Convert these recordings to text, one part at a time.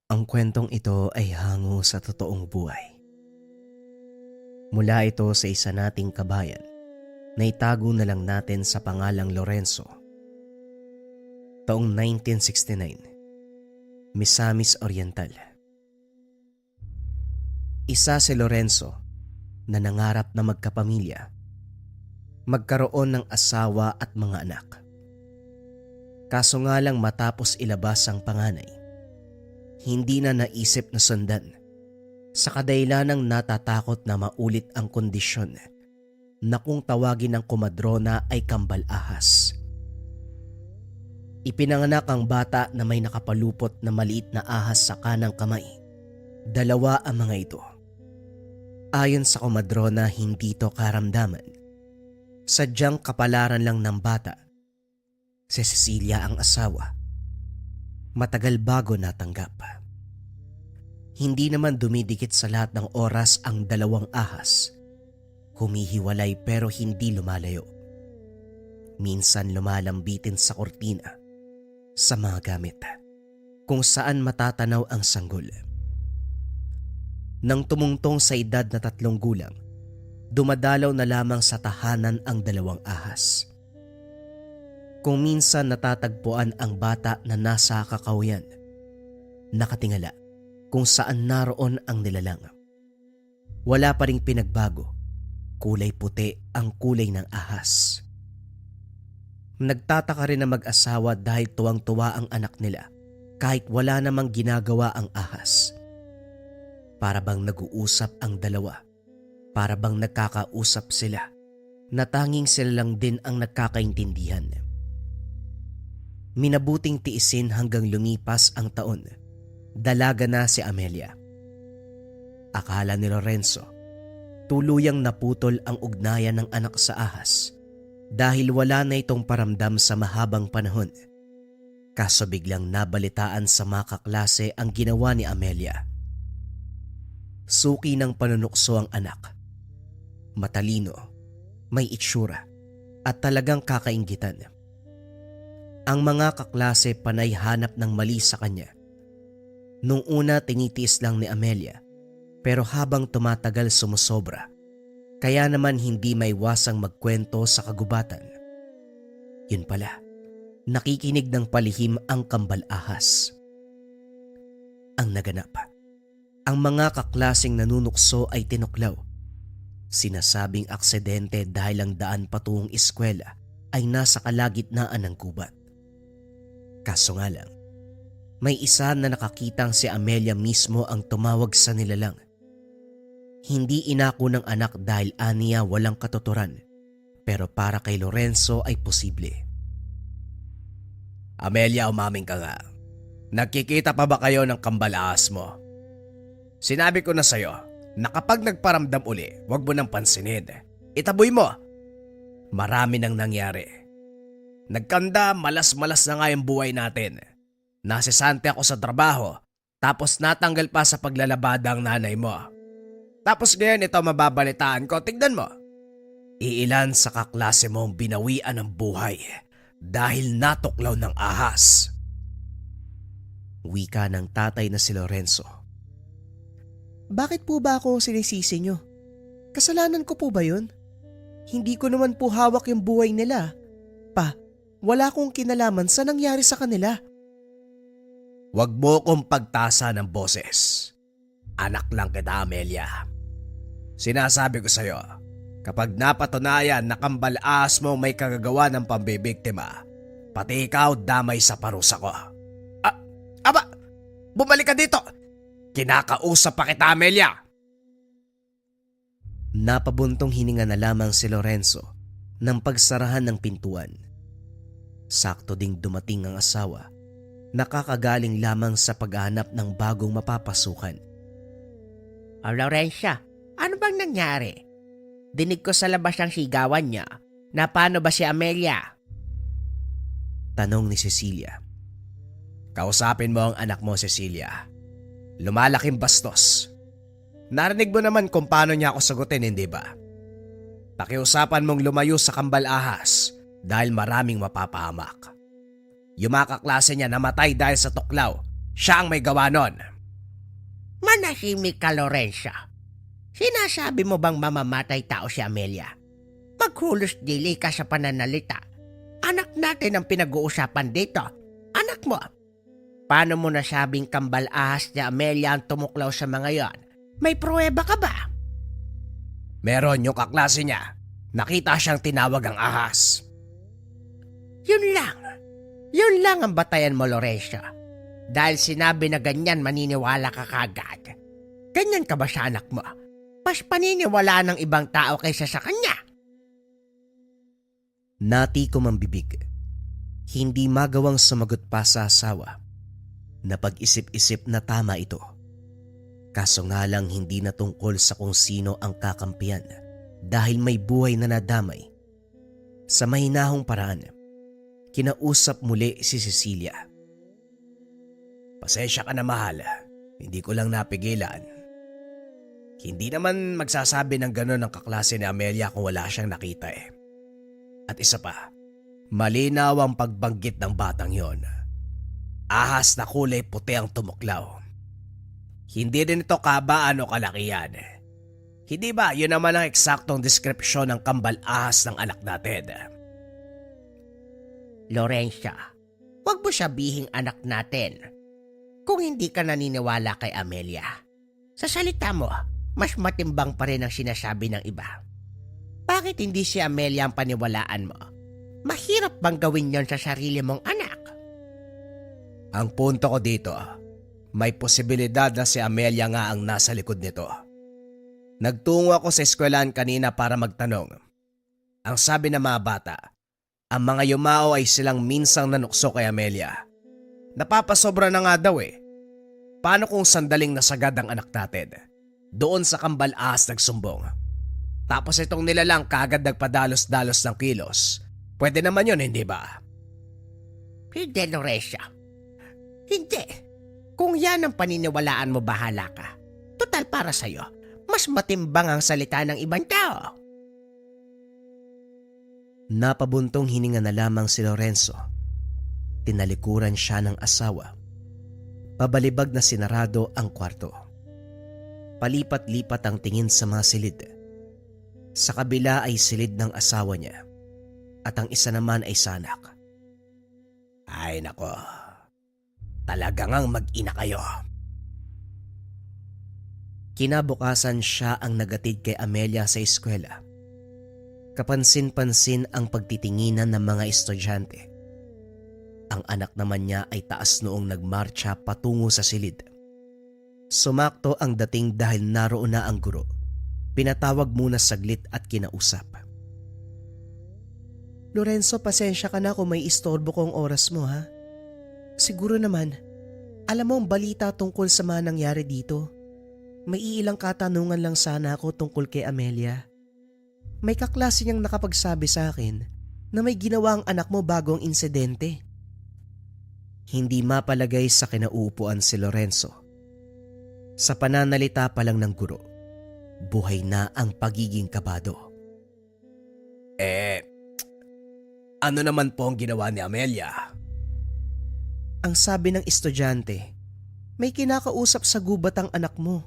Ang kwentong ito ay hango sa totoong buhay. Mula ito sa isa nating kabayan na itago na lang natin sa pangalang Lorenzo. Taong 1969, Misamis Oriental. Isa si Lorenzo na nangarap na magkapamilya, magkaroon ng asawa at mga anak. Kaso nga lang matapos ilabas ang panganay, hindi na naisip na sundan sa kadahilanang natatakot na maulit ang kondisyon na kung tawagin ng komadrona ay kambal ahas. Ipinanganak ang bata na may nakapalupot na maliit na ahas sa kanang kamay. Dalawa ang mga ito. Ayon sa komadrona, hindi ito karamdaman. Sadyang kapalaran lang ng bata. Si Cecilia ang asawa. Matagal bago natanggap. Hindi naman dumidikit sa lahat ng oras ang dalawang ahas. Humihiwalay pero hindi lumalayo. Minsan lumalambitin sa kortina, sa mga gamit, kung saan matatanaw ang sanggol. Nang tumungtong sa edad na 3 gulang, dumadalaw na lamang sa tahanan ang dalawang ahas. Kung minsan natatagpuan ang bata na nasa kakahuyan, nakatingala kung saan naroon ang nilalang. Wala pa ring pinagbago, kulay puti ang kulay ng ahas. Nagtataka rin na mag-asawa dahil tuwang-tuwa ang anak nila kahit wala namang ginagawa ang ahas. Para bang nag-uusap ang dalawa, para bang nagkakausap sila, na tanging sila lang din ang nagkakaintindihan. Minabuting tiisin hanggang lumipas ang taon. Dalaga na si Amelia. Akala ni Lorenzo, tuluyang naputol ang ugnayan ng anak sa ahas dahil wala na itong paramdam sa mahabang panahon. Kaso biglang nabalitaan sa mga kaklase ang ginawa ni Amelia. Suki ng panunukso ang anak. Matalino, may itsura, at talagang kakainggitan. Ang mga kaklase panay hanap ng mali sa kanya. Nung una tinitiis lang ni Amelia, pero habang tumatagal sumusobra. Kaya naman hindi maiwasang magkwento sa kagubatan. Yun pala, nakikinig ng palihim ang kambal ahas. Ang naganap, ang mga kaklaseng nanunukso ay tinuklaw. Sinasabing aksidente dahil ang daan patungong eskwela ay nasa kalagitnaan ng gubat. Kaso nga lang, may isa na nakakitang si Amelia mismo ang tumawag sa nilalang. Hindi inako ng anak dahil aniya walang katuturan, pero para kay Lorenzo ay posible. Amelia, umaming ka nga. Nagkikita pa ba kayo ng kambalaas mo? Sinabi ko na sa'yo na kapag nagparamdam uli, huwag mo nang pansinin. Itaboy mo. Marami nang nangyari. Nagkanda, malas-malas na nga yung buhay natin. Nasisante ako sa trabaho, tapos natanggal pa sa paglalabada ang nanay mo. Tapos ngayon ito mababalitaan ko, tignan mo. Iilan sa kaklase mong binawian ng buhay dahil natuklaw ng ahas. Wika ng tatay na si Lorenzo. Bakit po ba ako sinisisi nyo? Kasalanan ko po ba yun? Hindi ko naman po hawak yung buhay nila. Pa, wala akong kinalaman sa nangyari sa kanila. Huwag mo kong pagtasa ng boses. Anak lang kita, Amelia. Sinasabi ko sa'yo, kapag napatunayan na kambalaas mo may kagagawa ng pambibiktima, pati ikaw damay sa parusa ko. Aba! Bumalik ka dito! Kinakausap pa kita, Amelia! Napabuntong hininga na lamang si Lorenzo ng pagsarahan ng pintuan. Sakto ding dumating ang asawa, nakakagaling lamang sa paghahanap ng bagong mapapasukan. Laurencia, ano bang nangyari? Dinig ko sa labas ang sigawan niya. Na paano ba si Amelia? Tanong ni Cecilia. Kausapin mo ang anak mo, Cecilia. Lumalaking bastos. Narinig mo naman kung paano niya ako sagutin, hindi ba? Pakiusapan mong lumayo sa kambal ahas dahil maraming mapapahamak. Yung mga kaklase niya namatay dahil sa tuklaw. Siya ang may gawa nun. Manahimik ka, Lorenzo. Sinasabi mo bang mamamatay tao si Amelia? Maghulos dili ka sa pananalita. Anak natin ang pinag-uusapan dito. Anak mo. Paano mo nasabing kambal ahas ni Amelia ang tumuklaw sa mga yon? May pruweba ka ba? Meron yung kaklase niya. Nakita siyang tinawag ang ahas. Yun lang. Yun lang ang batayan mo, Lorenzo. Dahil sinabi na ganyan, maniniwala ka kagad. Ganyan ka ba sa anak mo? Mas paniniwala ng ibang tao kaysa sa kanya. Nati ko mambibig. Hindi magawang sumagot pa sa asawa. Napag-isip-isip na tama ito. Kaso nga lang hindi na tungkol sa kung sino ang kakampiyan dahil may buhay na nadamay. Sa mahinahong paraan, kinausap muli si Cecilia. Pasensya ka na, mahal. Hindi ko lang napigilan. Hindi naman magsasabi ng gano'n ang kaklase ni Amelia kung wala siyang nakita eh. At isa pa, malinaw ang pagbanggit ng batang yon. Ahas na kulay puti ang tumuklaw. Hindi din ito kabaan o kalakihan. Hindi ba yun naman ang eksaktong deskripsyon ng kambal ahas ng anak natin? Lorenzo, wag mo sabihing anak natin kung hindi ka naniniwala kay Amelia. Sa salita mo, mas matimbang pa rin ang sinasabi ng iba. Bakit hindi si Amelia ang paniwalaan mo? Mahirap bang gawin yon sa sarili mong anak? Ang punto ko dito, may posibilidad na si Amelia nga ang nasa likod nito. Nagtungo ako sa eskwelahan kanina para magtanong. Ang sabi ng mga bata, ang mga yumao ay silang minsang nanukso kay Amelia. Napapasobra na nga daw eh. Paano kung sandaling nasagad ang anak natin? Doon sa kambal ahas nagsumbong. Tapos itong nilalang kagad nagpadalos-dalos ng kilos. Pwede naman yun, hindi ba? Hindi, Lorenzo. Hindi. Kung yan ang paniniwalaan mo, bahala ka. Total para sa'yo, mas matimbang ang salita ng ibang tao. Napabuntong hininga na lamang si Lorenzo. Tinalikuran siya ng asawa. Pabalibag na sinarado ang kwarto. Palipat-lipat ang tingin sa mga silid. Sa kabila ay silid ng asawa niya. At ang isa naman ay sanak. Ay nako, talaga ngang mag-ina kayo. Kinabukasan siya ang nagatid kay Amelia sa eskwela. Kapansin-pansin ang pagtitinginan ng mga estudyante. Ang anak naman niya ay taas noong nagmarcha patungo sa silid. Sumakto ang dating dahil naroon na ang guro. Pinatawag muna saglit at kinausap. Lorenzo, pasensya ka na kung may istorbo kong oras mo ha. Siguro naman, alam mo ang balita tungkol sa mga nangyari dito. May iilang katanungan lang sana ako tungkol kay Amelia. May kaklase niyang nakapagsabi sa akin na may ginawa ang anak mo bago ang insidente. Hindi mapalagay sa kinauupuan si Lorenzo. Sa pananalita pa lang ng guro, buhay na ang pagiging kabado. Ano naman po ang ginawa ni Amelia? Ang sabi ng estudyante, may kinakausap sa gubat ang anak mo.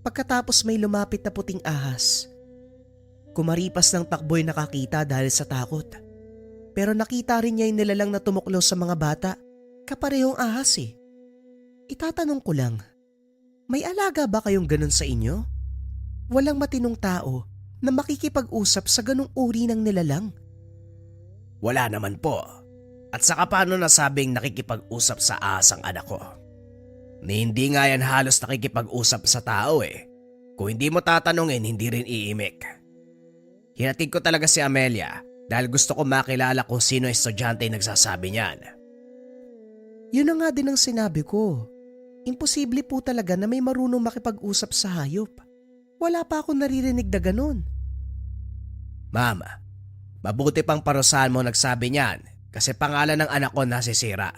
Pagkatapos may lumapit na puting ahas. Kumaripas ng takbo'y nakakita dahil sa takot. Pero nakita rin niya yung nilalang na tumuklaw sa mga bata. Kaparehong ahas eh. Itatanong ko lang, may alaga ba kayong ganun sa inyo? Walang matinong tao na makikipag-usap sa ganung uri ng nilalang. Wala naman po. At saka paano nasabing nakikipag-usap sa ahas ang anak ko? Ni hindi nga yan halos nakikipag-usap sa tao eh. Kung hindi mo tatanungin, hindi rin iimik. Hinatid ko talaga si Amelia dahil gusto ko makilala kung sino estudyante yung nagsasabi niyan. Yun na nga din ang sinabi ko. Imposible po talaga na may marunong makipag-usap sa hayop. Wala pa akong naririnig na ganun. Mama, mabuti pang parusahan mo nagsabi niyan kasi pangalan ng anak ko nasisira.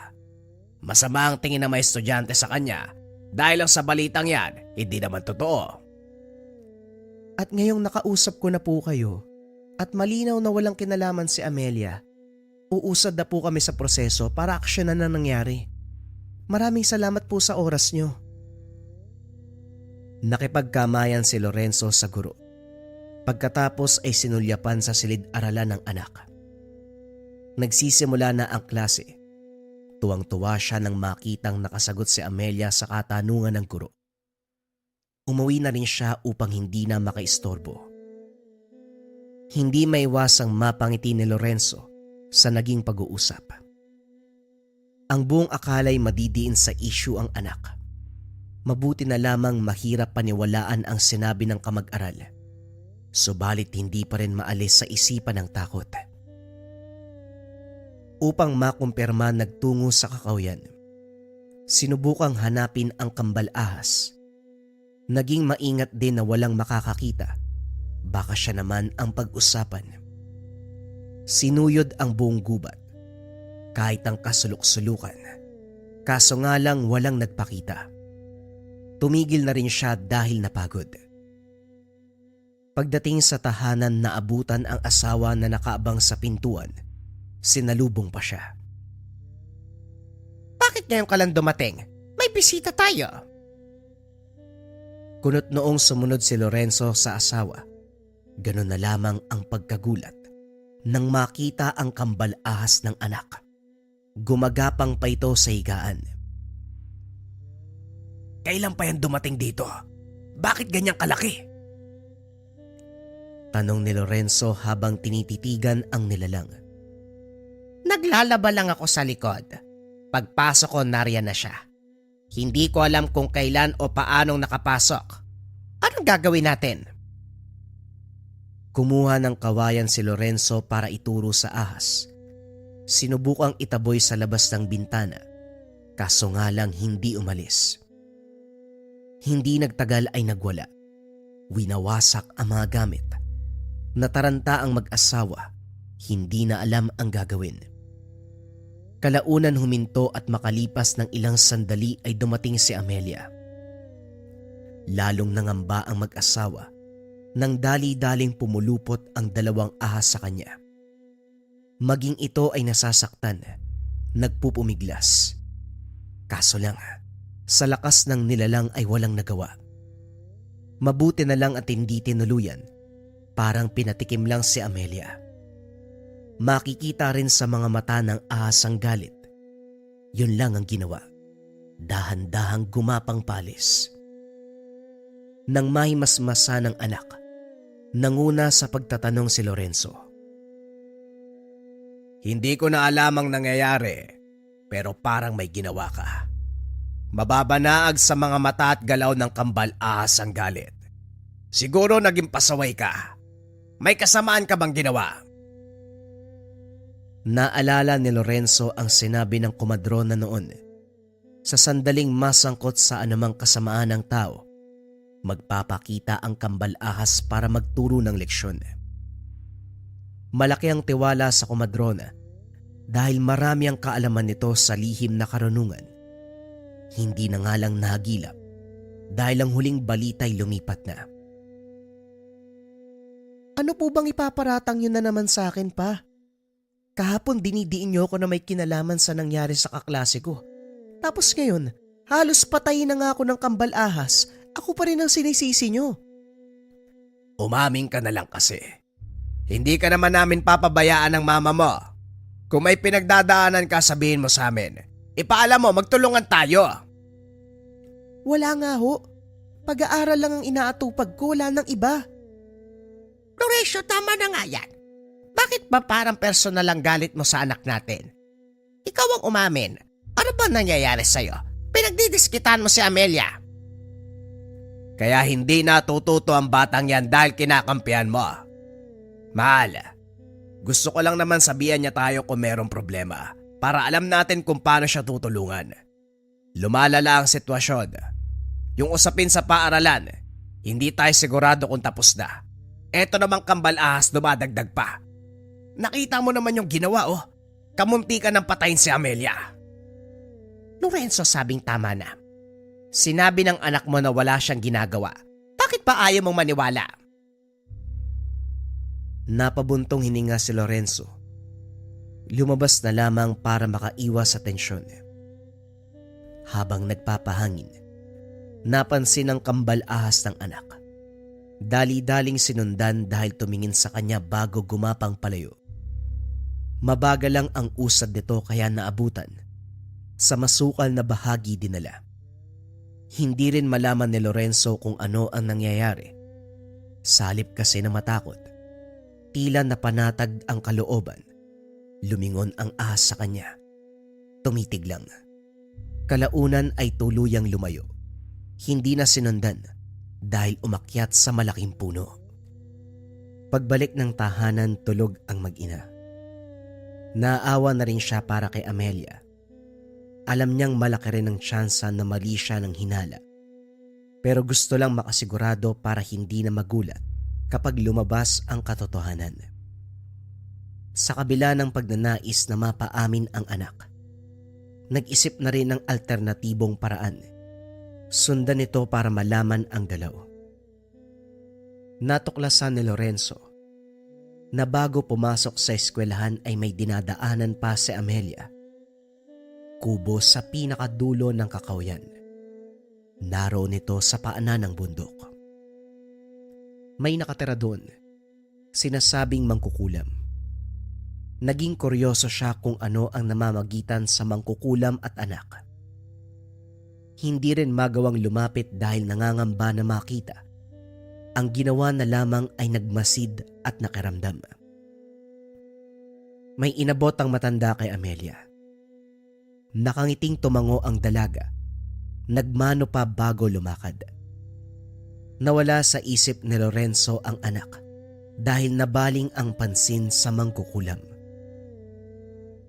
Masama ang tingin ng mga estudyante sa kanya dahil lang sa balitang yan, hindi naman totoo. At ngayong nakausap ko na po kayo at malinaw na walang kinalaman si Amelia, uusad na po kami sa proseso para aksyonan na nangyari. Maraming salamat po sa oras nyo. Nakipagkamayan si Lorenzo sa guro. Pagkatapos ay sinulyapan sa silid-aralan ng anak. Nagsisimula na ang klase. Tuwang-tuwa siya nang makitang nakasagot si Amelia sa katanungan ng guro. Umuwi na rin siya upang hindi na makaistorbo. Hindi maiwasang mapangiti ni Lorenzo sa naging pag-uusap. Ang buong akala'y madidiin sa issue ang anak. Mabuti na lamang mahirap paniwalaan ang sinabi ng kamag-aral. Subalit hindi pa rin maalis sa isipan ng takot. Upang makumpirma nagtungo sa kakawyan. Sinubukang hanapin ang kambal ahas. Naging maingat din na walang makakakita. Baka siya naman ang pag-usapan. Sinuyod ang buong gubat. Kahit ang kasulok-sulukan. Kaso nga lang walang nagpakita. Tumigil na rin siya dahil napagod. Pagdating sa tahanan, naabutan ang asawa na nakaabang sa pintuan. Sinalubong pa siya. Bakit ngayon ka lang dumating? May bisita tayo. Kunot noong sumunod si Lorenzo sa asawa. Ganon na lamang ang pagkagulat nang makita ang kambal ahas ng anak. Gumagapang pa ito sa higaan. Kailan pa yan dumating dito? Bakit ganyang kalaki? Tanong ni Lorenzo habang tinititigan ang nilalang. Naglalaba lang ako sa likod. Pagpasok ko, nariyan na siya. Hindi ko alam kung kailan o paanong nakapasok. Anong gagawin natin? Kumuha ng kawayan si Lorenzo para ituro sa ahas. Sinubukang itaboy sa labas ng bintana. Kaso nga lang hindi umalis. Hindi nagtagal ay nagwala. Winawasak ang mga gamit. Nataranta ang mag-asawa. Hindi na alam ang gagawin. Kalaunan huminto at makalipas ng ilang sandali ay dumating si Amelia. Lalong nangamba ang mag-asawa nang dali-daling pumulupot ang dalawang ahas sa kanya. Maging ito ay nasasaktan, nagpupumiglas. Kaso lang, sa lakas ng nilalang ay walang nagawa. Mabuti na lang at hindi tinuluyan, parang pinatikim lang si Amelia. Makikita rin sa mga mata ng ahas ang galit. Yun lang ang ginawa. Dahan-dahang gumapang palis. Nang mahimasmasa ng anak, nanguna sa pagtatanong si Lorenzo. Hindi ko na alam ang nangyayari, pero parang may ginawa ka. Mababanaag sa mga mata at galaw ng kambal ahas ang galit. Siguro naging pasaway ka. May kasamaan ka bang ginawa? Naalala ni Lorenzo ang sinabi ng komadrona noon. Sa sandaling masangkot sa anumang kasamaan ng tao, magpapakita ang kambal ahas para magturo ng leksyon. Malaki ang tiwala sa komadrona dahil marami ang kaalaman nito sa lihim na karunungan. Hindi na nga lang nahagilap dahil ang huling balita'y lumipat na. Ano po bang ipaparatang yun na naman sa akin pa? Kahapon dinidiin niyo ako na may kinalaman sa nangyari sa kaklase ko. Tapos ngayon, halos patayin na nga ako ng kambal ahas. Ako pa rin ang sinisisi niyo. Umaming ka na lang kasi. Hindi ka naman namin papabayaan ng mama mo. Kung may pinagdadaanan ka, sabihin mo sa amin. Ipaalam mo, magtulungan tayo. Wala nga ho. Pag-aaral lang ang inaatupag ko, wala nang iba. Lorenzo, tama na nga yan. Bakit ba parang personal ang galit mo sa anak natin? Ikaw ang umamin. Ano ba nangyayari sa'yo? Pinagdidiskitan mo si Amelia. Kaya hindi natututo ang batang yan dahil kinakampihan mo. Mahal, gusto ko lang naman sabihan niya tayo kung merong problema para alam natin kung paano siya tutulungan. Lumalala ang sitwasyon. Yung usapin sa paaralan, hindi tayo sigurado kung tapos na. Eto namang kambal ahas dumadagdag pa. Nakita mo naman yung ginawa oh. Kamunti ka ng patayin si Amelia. Lorenzo, sabing tama na. Sinabi ng anak mo na wala siyang ginagawa. Bakit pa ayaw mong maniwala? Napabuntong hininga si Lorenzo. Lumabas na lamang para makaiwas sa tensyon. Habang nagpapahangin, Napansin ng kambal ahas ng anak. Dali-daling sinundan dahil tumingin sa kanya bago gumapang palayo. Mabagal lang ang usad nito kaya naabutan. Sa masukal na bahagi dinala. Hindi rin malaman ni Lorenzo kung ano ang nangyayari. Salip kasi na matakot. Tila napanatag ang kalooban. Lumingon ang ahas sa kanya. Tumitig lang. Kalaunan ay tuluyang lumayo. Hindi na sinundan dahil umakyat sa malaking puno. Pagbalik ng tahanan, tulog ang mag-ina. Naawa na rin siya para kay Amelia. Alam niyang malaki rin ang tsansa na mali siya ng hinala. Pero gusto lang makasigurado para hindi na magulat kapag lumabas ang katotohanan. Sa kabila ng pagnanais na mapaamin ang anak, nag-isip na rin ng alternatibong paraan. Sundan ito para malaman ang galaw. Natuklasan ni Lorenzo na bago pumasok sa eskwelahan ay may dinadaanan pa si Amelia. Kubo sa pinakadulo ng kakawyan. Naroon ito sa paanan ng bundok. May nakatira doon, sinasabing mangkukulam. Naging kuryoso siya kung ano ang namamagitan sa mangkukulam at anak. Hindi rin magawang lumapit dahil nangangamba na makita. Ang ginawa na lamang ay nagmasid at nakiramdam. May inabot ang matanda kay Amelia. Nakangiting tumango ang dalaga. Nagmano pa bago lumakad. Nawala sa isip ni Lorenzo ang anak dahil nabaling ang pansin sa mangkukulam.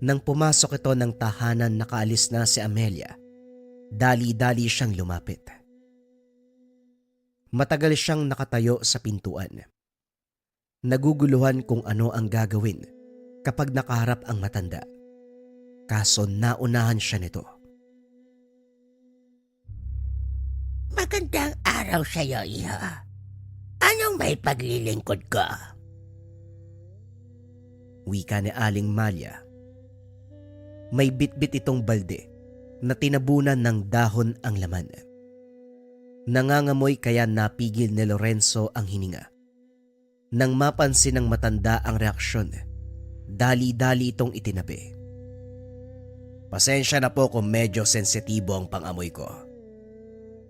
Nang pumasok ito ng tahanan, nakaalis na si Amelia. Dali-dali siyang lumapit. Matagal siyang nakatayo sa pintuan. Naguguluhan kung ano ang gagawin kapag nakaharap ang matanda. Kaso naunahan siya nito. Magandang araw sa iyo, iha. Anong may paglilingkod ka? Wika ni Aling Malia. May bitbit itong balde na tinabunan ng dahon ang laman. Nangangamoy kaya napigil ni Lorenzo ang hininga. Nang mapansin ng matanda ang reaksyon, dali-dali itong itinabi. Pasensya na po kung medyo sensitibo ang pangamoy ko.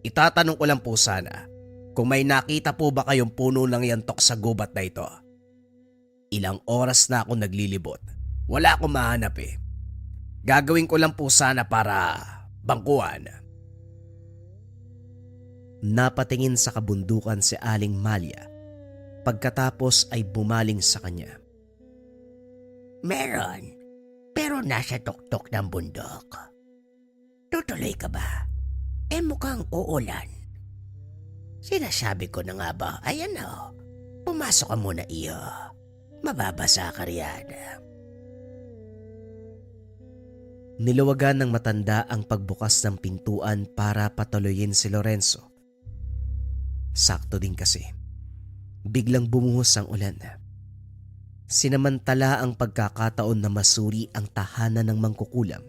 Itatanong ko lang po sana kung may nakita po ba kayong puno ng yantok sa gubat na ito. Ilang oras na ako naglilibot. Wala akong mahanap eh. Gagawin ko lang po sana para bangkuhan. Napatingin sa kabundukan si Aling Malia. Pagkatapos ay bumaling sa kanya. Meron, pero nasa tuktok ng bundok. Tutuloy ka ba? Mukhang uulan. Sinasabi ko na nga ba, ayan o, pumasok ka muna iyo. Mababasa ka riyan. Niluwagan ng matanda ang pagbukas ng pintuan para patuloyin si Lorenzo. Sakto din kasi. Biglang bumuhos ang ulan. Sinamantala ang pagkakataon na masuri ang tahanan ng mangkukulam.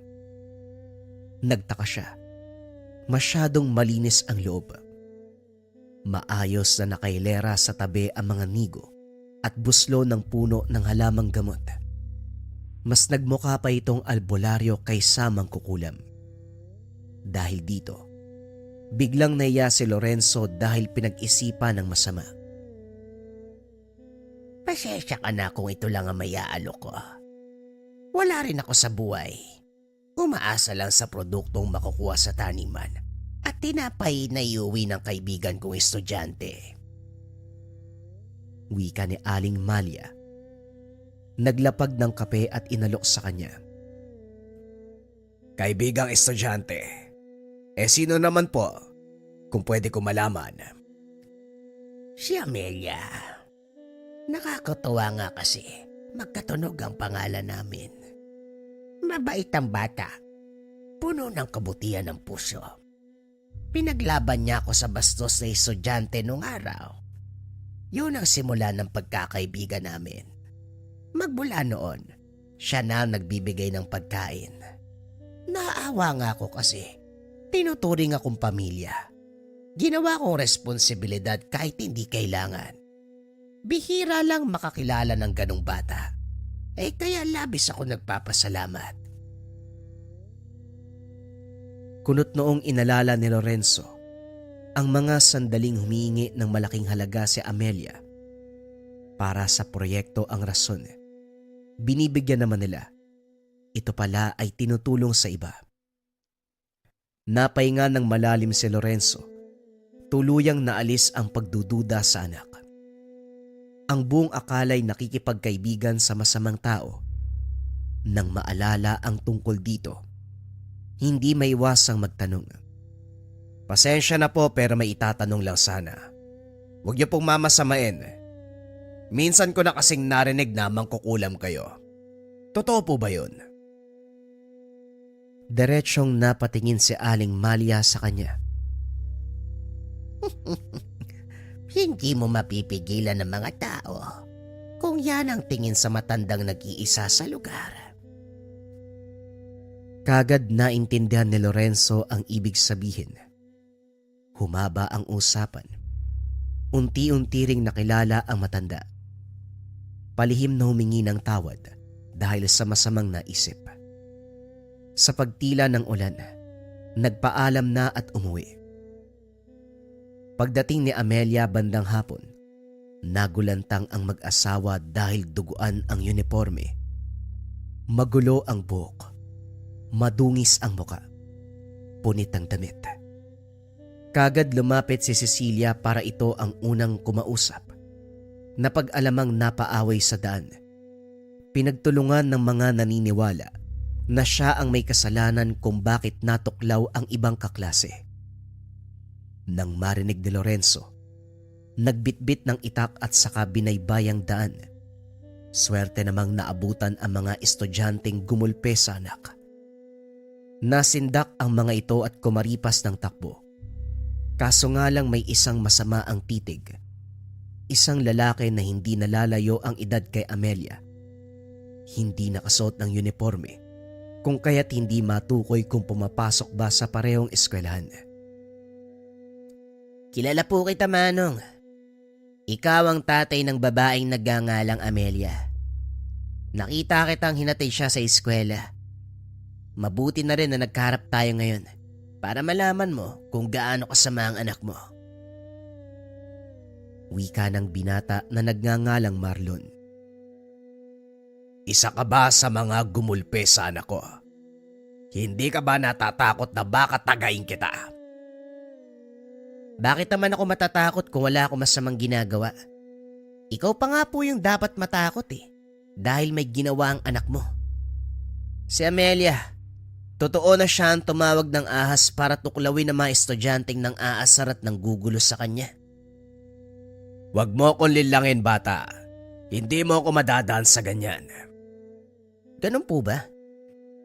Nagtaka siya. Masyadong malinis ang loob. Maayos na nakailera sa tabi ang mga nigo at buslo ng puno ng halamang gamot. Mas nagmukha pa itong albularyo kaysa mangkukulam. Dahil dito, biglang naiya si Lorenzo dahil pinag-isipan ng masama. Pasensya ka na kung ito lang ang mayaalok ko. Wala rin ako sa buhay. Umaasa lang sa produktong makukuha sa taniman at tinapay na iuwi ng kaibigan kong estudyante. Wika ni Aling Malia. Naglapag ng kape at inalok sa kanya. Kaibigang estudyante, sino naman po kung pwede ko malaman? Si Amelia. Nakakatuwa nga kasi magkatunog ang pangalan namin. Mabait ang bata. Puno ng kabutihan ng puso. Pinaglaban niya ako sa bastos na estudyante nung araw. Yun ang simula ng pagkakaibigan namin. Magmula noon, siya na ang nagbibigay ng pagkain. Naawa nga ako kasi tinuturing akong pamilya. Ginawa kong responsibilidad kahit hindi kailangan. Bihira lang makakilala ng ganong bata. Kaya labis ako nagpapasalamat. Kunot noong inalala ni Lorenzo ang mga sandaling humihingi ng malaking halaga si Amelia para sa proyekto ang rason. Binibigyan naman nila. Ito pala ay tinutulong sa iba. Napahinga ng malalim si Lorenzo. Tuluyang naalis ang pagdududa sa anak. Ang buong akala'y nakikipagkaibigan sa masamang tao. Nang maalala ang tungkol dito, hindi maiwasang magtanong. Pasensya na po pero may itatanong lang sana. Huwag niyo pong mamasamain. Minsan ko na kasing narinig na mangkukulam kayo. Totoo po ba yun? Diretsyong napatingin si Aling Malia sa kanya. Hindi mo mapipigilan ng mga tao kung yan ang tingin sa matandang nag-iisa sa lugar. Kagad naintindihan ni Lorenzo ang ibig sabihin. Humaba ang usapan. Unti-unti ring nakilala ang matanda. Palihim na humingi ng tawad dahil sa masamang naisip. Sa pagtila ng ulan, nagpaalam na at umuwi. Pagdating ni Amelia bandang hapon, nagulantang ang mag-asawa dahil duguan ang uniforme. Magulo ang buhok, madungis ang muka, punit ang damit. Kagad lumapit si Cecilia para ito ang unang kumausap. Napag-alamang napaaway sa daan. Pinagtulungan ng mga naniniwala na siya ang may kasalanan kung bakit natuklaw ang ibang kaklase. Nang marinig ni Lorenzo, nagbitbit ng itak at saka binaybayang daan. Swerte namang naabutan ang mga estudyanteng gumulpe sa anak. Nasindak ang mga ito at kumaripas ng takbo. Kaso nga lang may isang masama ang titig. Isang lalaki na hindi nalalayo ang edad kay Amelia. Hindi nakasuot ng uniforme, kung kaya't hindi matukoy kung pumapasok ba sa parehong eskwelahan. Kilala po kita, Manong. Ikaw ang tatay ng babaeng nagngangalang Amelia. Nakita kitang hinatid siya sa eskwela. Mabuti na rin na nagkaharap tayo ngayon para malaman mo kung gaano kasama ang anak mo. Wika ng binata na nagngangalang Marlon. Isa ka ba sa mga gumulpe sa anak ko? Hindi ka ba natatakot na baka tagayin kita? Bakit naman ako matatakot kung wala ako masamang ginagawa? Ikaw pa nga po yung dapat matakot dahil may ginawa ang anak mo. Si Amelia, totoo na siya ang tumawag ng ahas para tuklawin ang mga estudyanteng nang aasar at nang gugulo sa kanya. Huwag mo akong lilangin, bata. Hindi mo ako madadaan sa ganyan. Ganun po ba?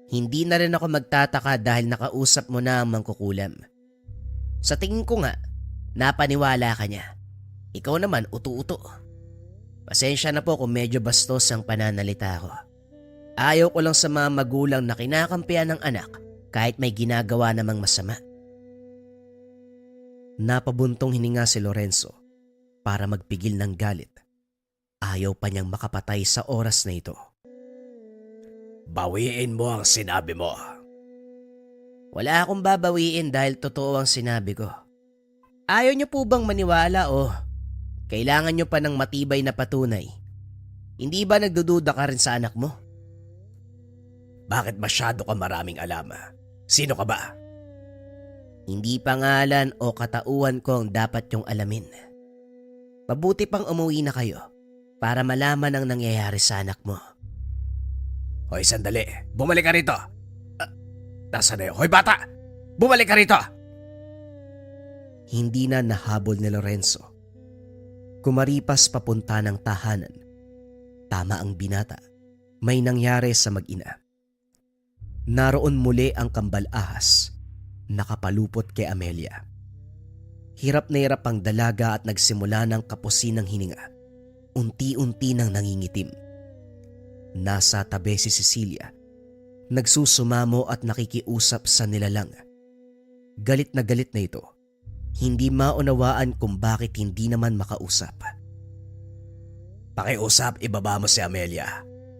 Hindi na rin ako magtataka dahil nakausap mo na ang mangkukulam. Sa tingin ko nga, napaniwala ka niya. Ikaw naman utu-uto. Pasensya na po kung medyo bastos ang pananalita ko. Ayaw ko lang sa mga magulang na kinakampihan ng anak kahit may ginagawa namang masama. Napabuntong hininga si Lorenzo para magpigil ng galit. Ayaw pa niyang makapatay sa oras na ito. Bawiin mo ang sinabi mo. Wala akong babawiin dahil totoo ang sinabi ko. Ayaw niyo po bang maniwala o kailangan niyo pa ng matibay na patunay? Hindi ba nagdududa ka rin sa anak mo? Bakit masyado ka maraming alam? Sino ka ba? Hindi pangalan o katauhan ko ang dapat yung alamin. Mabuti pang umuwi na kayo para malaman ang nangyayari sa anak mo. Hoy, sandali. Bumalik ka rito. Nasaan na yun? Hoy, bata! Bumalik ka rito! Hindi na nahabol ni Lorenzo. Kumaripas papunta ng tahanan. Tama ang binata. May nangyari sa mag-ina. Naroon muli ang kambal ahas. Nakapalupot kay Amelia. Hirap na hirap ang dalaga at nagsimula ng kapusin ng hininga. Unti-unti nang nangingitim. Nasa tabi si Cecilia. Nagsusumamo at nakikiusap sa nilalang. Galit na ito. Hindi maunawaan kung bakit hindi naman makausap. Pakiusap, ibaba mo si Amelia.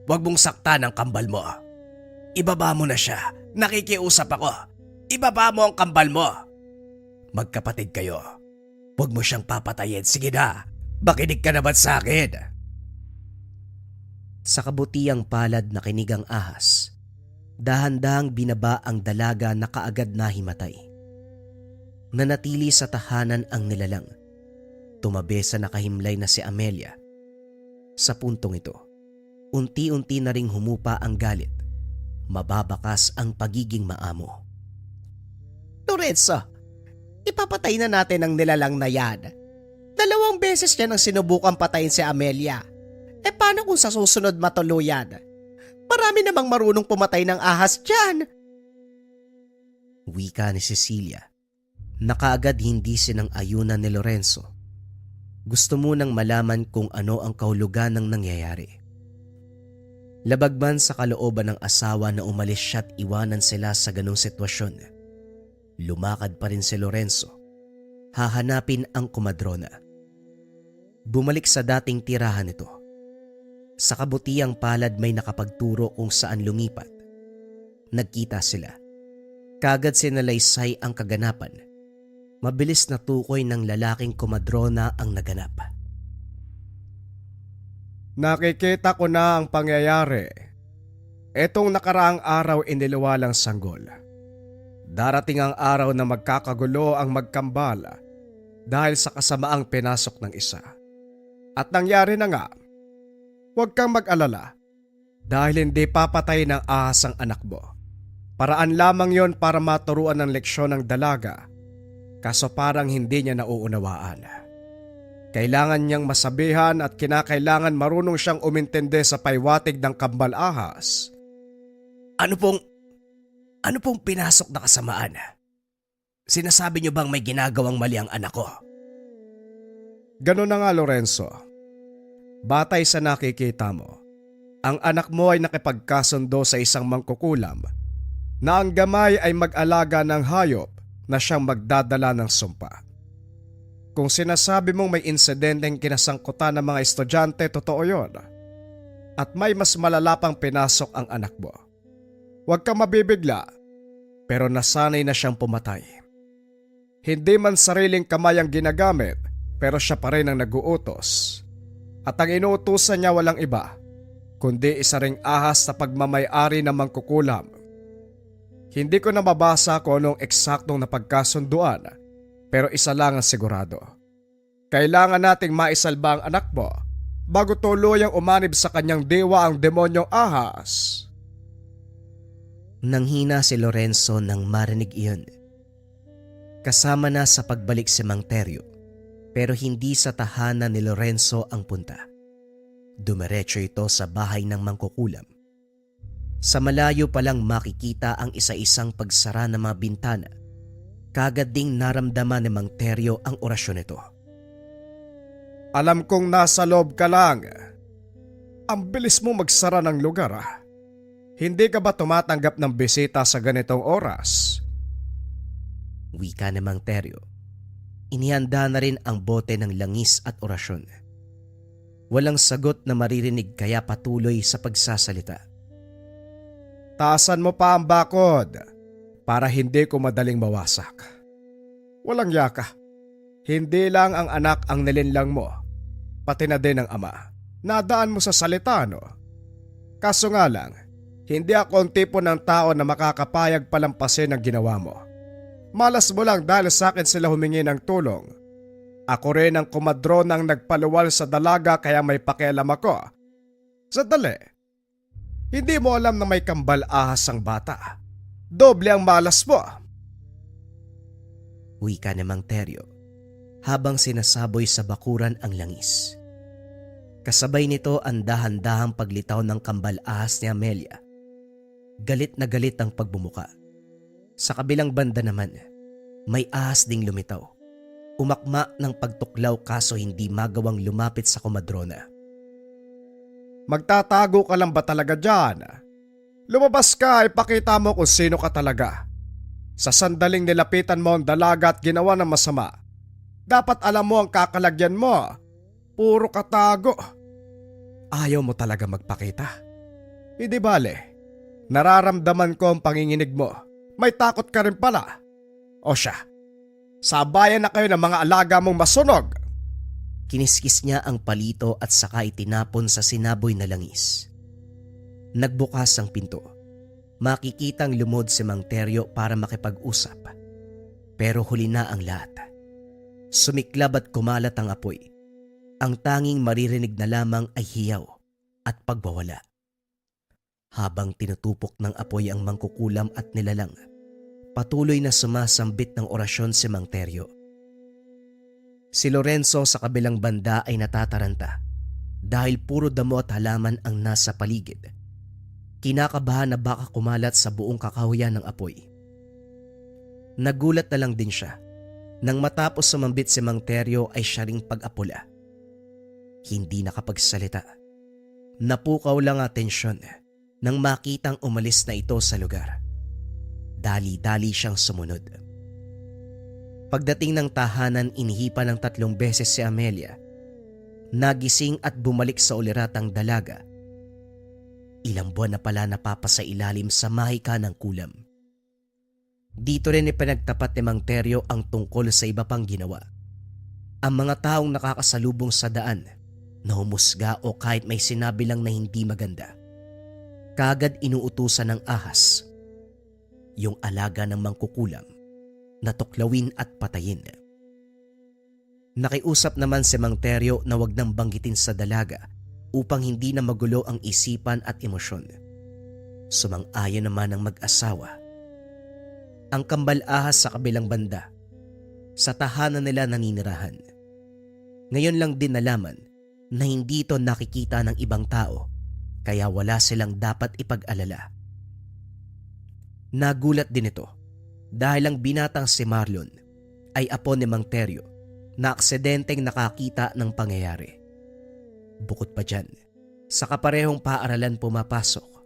Huwag mong saktan ang kambal mo. Ibaba mo na siya. Nakikiusap ako. Ibaba mo ang kambal mo. Magkapatid kayo. Huwag mo siyang papatayin. Sige na. Makinig ka naman sa akin. Sa kabutiang palad na kinig ang ahas, dahan-dahang binaba ang dalaga na kaagad nahimatay. Nanatili sa tahanan ang nilalang. Tumabi sa nakahimlay na si Amelia. Sa puntong ito, unti-unti na ring humupa ang galit. Mababakas ang pagiging maamo. Lorenzo, ipapatay na natin ang nilalang na yan. 2 beses niya nang sinubukan patayin si Amelia. Paano kung sa susunod matuluyan? Marami namang marunong pumatay ng ahas dyan. Wika ni Cecilia. Nakaagad hindi sinang-ayunan ni Lorenzo. Gusto munang malaman kung ano ang kahulugan ng nangyayari. Labag man sa kalooban ng asawa na umalis siya't iwanan sila sa ganong sitwasyon. Lumakad pa rin si Lorenzo. Hahanapin ang kumadrona. Bumalik sa dating tirahan nito. Sa kabutiang palad may nakapagturo kung saan lumipat. Nagkita sila. Kaagad sinalaysay ang kaganapan. Mabilis na tukoy ng lalaking kumadrona ang naganap. Nakikita ko na ang pangyayari. Etong nakaraang araw iniluwalang sanggol. Darating ang araw na magkakagulo ang magkambal dahil sa kasamaang pinasok ng isa. At nangyari na nga. Huwag kang mag-alala dahil hindi papatay ng ahas ang anak mo. Paraan lamang yon para maturuan ng leksyon ng dalaga, kaso parang hindi niya nauunawaan. Kailangan niyang masabihan at kinakailangan marunong siyang umintindi sa paywatig ng kambal ahas. Ano pong pinasok na kasamaan? Sinasabi niyo bang may ginagawang mali ang anak ko? Ganun na nga, Lorenzo. Batay sa nakikita mo, ang anak mo ay nakipagkasundo sa isang mangkukulam na ang gamay ay mag-alaga ng hayop na siyang magdadala ng sumpa. Kung sinasabi mong may insidenteng kinasangkutan ng mga estudyante, totoo yon. At may mas malala pang pinasok ang anak mo. Huwag kang mabibigla, pero nasanay na siyang pumatay. Hindi man sariling kamay ang ginagamit, pero siya pa rin ang naguutos. At ang inuutusan niya walang iba, kundi isa ring ahas na pagmamay-ari ng mangkukulam. Hindi ko na mabasa kung anong eksaktong napagkasunduan, pero isa lang ang sigurado. Kailangan nating maisalba ang anak mo bago tuluyang umanib sa kanyang diwa ang demonyong ahas. Nanghina si Lorenzo nang marinig iyon. Kasama na sa pagbalik si Mang Teryo, pero hindi sa tahanan ni Lorenzo ang punta. Dumiretso ito sa bahay ng mangkukulam. Sa malayo pa lang makikita ang isa-isang pagsara ng mga bintana. Kaagad ding naramdaman ni Mang Teryo ang orasyon nito. Alam kong nasa loob ka lang. Ang bilis mo magsara ng lugar ah. Hindi ka ba tumatanggap ng bisita sa ganitong oras? Wika ni Mang Teryo. Inihanda na rin ang bote ng langis at orasyon. Walang sagot na maririnig kaya patuloy sa pagsasalita. Taasan mo pa ang bakod para hindi ko madaling mawasak. Walang yaka. Hindi lang ang anak ang nilinlang mo, pati na din ang ama. Nadaan mo sa salita, no? Kaso nga lang, hindi ako ang tipo ng tao na makakapayag palampasin ang ginawa mo. Malas mo lang dahil sa akin sila humingi ng tulong. Ako rin ang kumadronang nagpaluwal sa dalaga kaya may pakialam ako. Sandali, hindi mo alam na may kambal ahas ang bata. Doble ang malas mo. Wika ni Mang Teryo habang sinasaboy sa bakuran ang langis. Kasabay nito ang dahan-dahang paglitaw ng kambal ahas ni Amelia. Galit na galit ang pagbumuka. Sa kabilang banda naman, may ahas ding lumitaw. Umakma ng pagtuklaw kaso hindi magawang lumapit sa kumadrona. Magtatago ka lang ba talaga dyan? Lumabas ka, ipakita mo kung sino ka talaga. Sa sandaling nilapitan mo ang dalaga at ginawa ng masama, Dapat alam mo ang kakalagyan mo. Puro katago. Ayaw mo talaga magpakita. Hindi bale. Nararamdaman ko ang panginginig mo. May takot ka rin pala. O siya, sabayan na kayo ng mga alaga mong masunog. Kiniskis niya ang palito at saka itinapon sa sinaboy na langis. Nagbukas ang pinto. Makikitang lumod si Mang Teryo para makipag-usap. Pero huli na ang lahat. Sumiklab at kumalat ang apoy. Ang tanging maririnig na lamang ay hiyaw at pagwawala. Habang tinutupok ng apoy ang mangkukulam at nilalang, patuloy na sumasambit ng orasyon si Mang Teryo. Si Lorenzo sa kabilang banda ay natataranta dahil puro damo at halaman ang nasa paligid. Kinakabahan na baka kumalat sa buong kakahuyan ng apoy. Nagulat na lang din siya nang matapos sumambit si Mang Teryo ay siya ring pag-apula. Hindi nakapagsalita. Napukaw lang atensyon nang makitang umalis na ito sa lugar. Dali-dali siyang sumunod. Pagdating ng tahanan, inihipan ng 3 beses si Amelia. Nagising at bumalik sa uliratang dalaga. Ilang buwan na pala napapasailalim sa mahika ng kulam. Dito rin ipinagtapat ni Mang Teryo ang tungkol sa iba pang ginawa. Ang mga taong nakakasalubong sa daan na humusga o kahit may sinabi lang na hindi maganda, kaagad inuutusan ng ahas, yung alaga ng mangkukulam, na tuklawin at patayin. Nakiusap naman si Mang Teryo na wag nang banggitin sa dalaga upang hindi na magulo ang isipan at emosyon. Sumang-ayon naman ang mag-asawa. Ang kambal ahas sa kabilang banda, sa tahanan nila naninirahan. Ngayon lang din nalaman na hindi ito nakikita ng ibang tao, kaya wala silang dapat ipag-alala. Nagulat din ito dahil ang binatang si Marlon ay apo ni Mang Teryo na aksidenteng nakakita ng pangyayari. Bukod pa dyan, sa kaparehong paaralan pumapasok.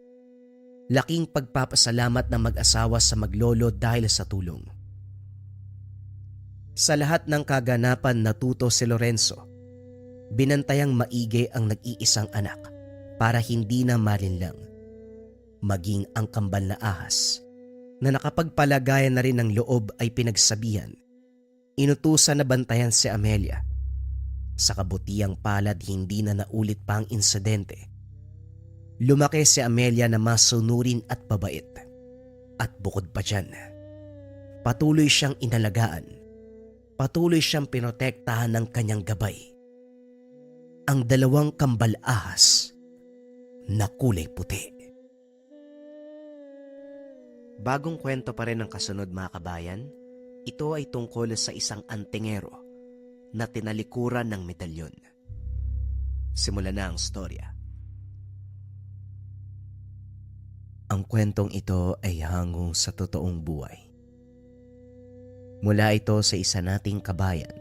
Laking pagpapasalamat ng mag-asawa sa maglolo dahil sa tulong. Sa lahat ng kaganapan natuto si Lorenzo. Binantayang maigi ang nag-iisang anak para hindi na malinlang. Maging ang kambal na ahas na nakapagpalagayan na rin ng loob ay pinagsabihan. Inutusan na bantayan si Amelia. Sa kabutiang palad hindi na naulit pa ang insidente. Lumaki si Amelia na masunurin at babait. At bukod pa dyan, patuloy siyang inalagaan. Patuloy siyang pinotektahan ng kanyang gabay. Ang 2 kambal ahas na kulay puti. Bagong kwento pa rin ang kasunod mga kabayan. Ito ay tungkol sa isang antingero na tinalikuran ng medalyon. Simulan na ang storya. Ang kwentong ito ay hangong sa totoong buhay. Mula ito sa isa nating kabayan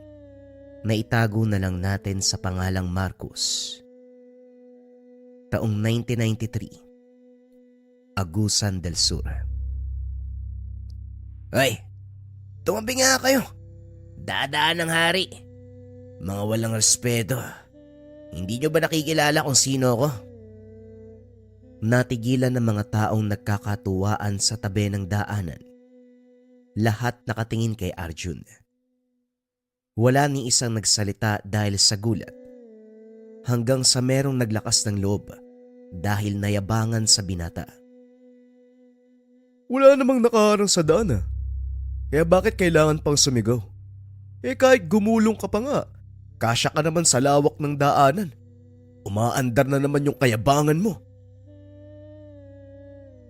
na itago na lang natin sa pangalang Marcos. Taong 1993, Agusan del Sur. Hoy, tumabi nga kayo. Dadaan ng hari. Mga walang respeto. Hindi nyo ba nakikilala kung sino ako? Natigilan ng mga taong nagkakatuwaan sa tabi ng daanan. Lahat nakatingin kay Arjun. Wala ni isang nagsalita dahil sa gulat. Hanggang sa merong naglakas ng loob dahil nayabangan sa binata. Wala namang nakaharang sa daan. Kaya bakit kailangan pang sumigaw? Kahit gumulong ka pa nga, kasya ka naman sa lawak ng daanan. Umaandar na naman yung kayabangan mo.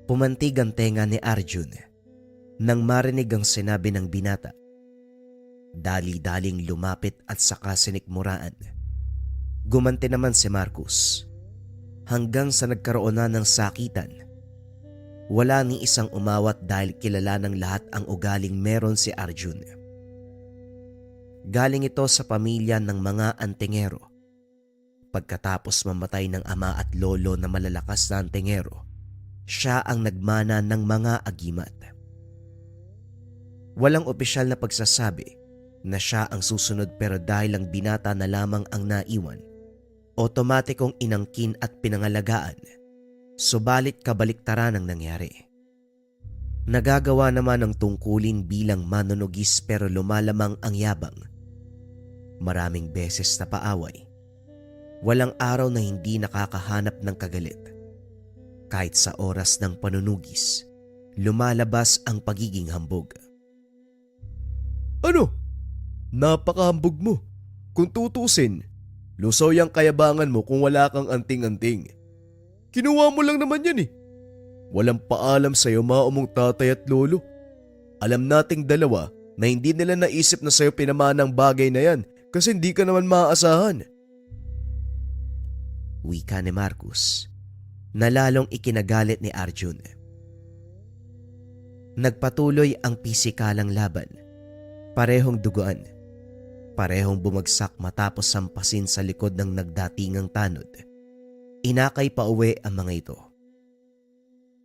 Pumantig ang tenga ni Arjun nang marinig ang sinabi ng binata. Dali-daling lumapit at saka sinikmuraan. Gumanti naman si Marcos hanggang sa nagkaroon na ng sakitan. Wala ni isang umawat dahil kilala ng lahat ang ugaling meron si Arjun. Galing ito sa pamilya ng mga antingero. Pagkatapos mamatay ng ama at lolo na malalakas na antingero, siya ang nagmana ng mga agimat. Walang opisyal na pagsasabi na siya ang susunod, pero dahil ang binata na lamang ang naiwan, otomatikong inangkin at pinangalagaan. Subalit kabaliktaran ang nangyari. Nagagawa naman ang tungkulin bilang manunugis pero lumalamang ang yabang. Maraming beses na paaway. Walang araw na hindi nakakahanap ng kagalit. Kahit sa oras ng panunugis, lumalabas ang pagiging hambog. Ano? Napakahambog mo. Kung tutusin, lusaw yung kayabangan mo kung wala kang anting-anting. Kinuha mo lang naman yan eh. Walang paalam sa'yo maumong tatay at lolo. Alam nating dalawa na hindi nila naisip na sa'yo pinamanang bagay na yan kasi hindi ka naman maaasahan. Wika ni Marcus na lalong ikinagalit ni Arjun. Nagpatuloy ang pisikalang laban. Parehong duguan. Parehong bumagsak matapos sampasin sa likod ng nagdatingang tanod. Inakay pa uwi ang mga ito.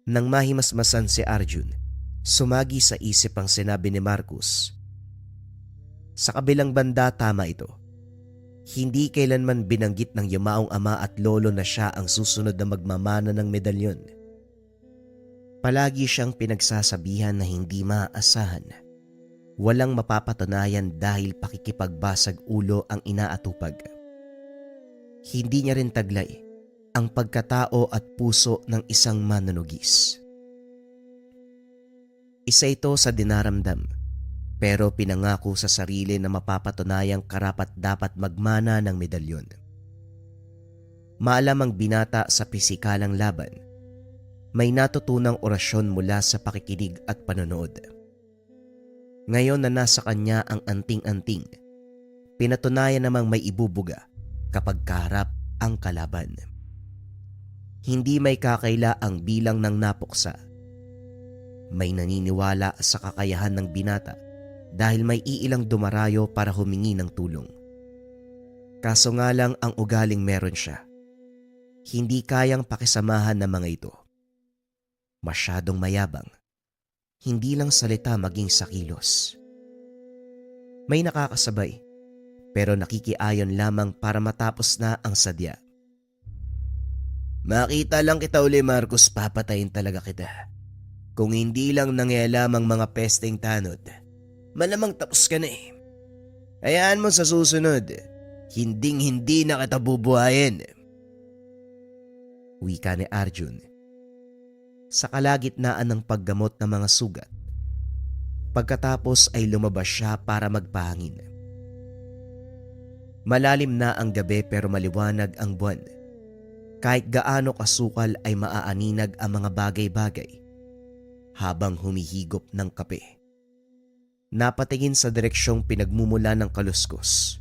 Nang mahimasmasan si Arjun, sumagi sa isip ang sinabi ni Marcus. Sa kabilang banda, tama ito. Hindi kailanman binanggit ng yumaong ama at lolo na siya ang susunod na magmamana ng medalyon. Palagi siyang pinagsasabihan na hindi maaasahan. Walang mapapatunayan dahil pakikipagbasag ulo ang inaatupag. Hindi niya rin taglay ang pagkatao at puso ng isang manunugis. Isa ito sa dinaramdam, pero pinangako sa sarili na mapapatunayang karapat-dapat magmana ng medalyon. Maalam ang binata sa pisikalang laban. May natutunang orasyon mula sa pakikinig at panonood. Ngayon na nasa kanya ang anting-anting, pinatunayan namang may ibubuga kapag kaharap ang kalaban. Hindi may kakaila ang bilang ng napuksa. May naniniwala sa kakayahan ng binata dahil may iilang dumarayo para humingi ng tulong. Kaso nga lang ang ugaling meron siya. Hindi kayang pakisamahan ng mga ito. Masyadong mayabang. Hindi lang salita maging sa kilos. May nakakasabay, pero nakikiayon lamang para matapos na ang sadya. Makita lang kita uli, Marcus, papatayin talaga kita. Kung hindi lang nangyayamang mga pesteng tanod, malamang tapos ka na eh. Hayaan mo sa susunod, hinding-hindi na kita bubuhayin. Wika ni Arjun. Sa kalagitnaan ng paggamot ng mga sugat. Pagkatapos ay lumabas siya para magpahangin. Malalim na ang gabi pero maliwanag ang buwan. Kahit gaano kasukal ay maaaninag ang mga bagay-bagay habang humihigop ng kape. Napatingin sa direksyong pinagmumula ng kaluskos.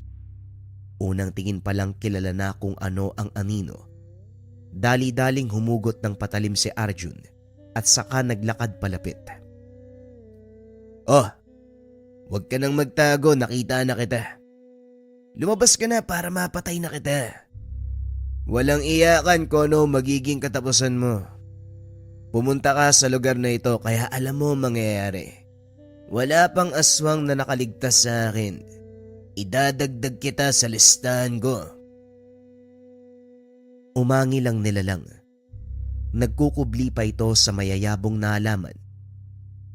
Unang tingin pa lang kilala na kung ano ang anino. Dali-daling humugot ng patalim si Arjun at saka naglakad palapit. Oh, huwag ka nang magtago, nakita na kita. Lumabas ka na para mapatay na kita. Walang iyakan kung ano magiging katapusan mo. Pumunta ka sa lugar na ito kaya alam mo mangyayari. Wala pang aswang na nakaligtas sa akin. Idadagdag kita sa listahan ko. Umangi lang nilalang. Nagkukubli pa ito sa mayayabong na alaman.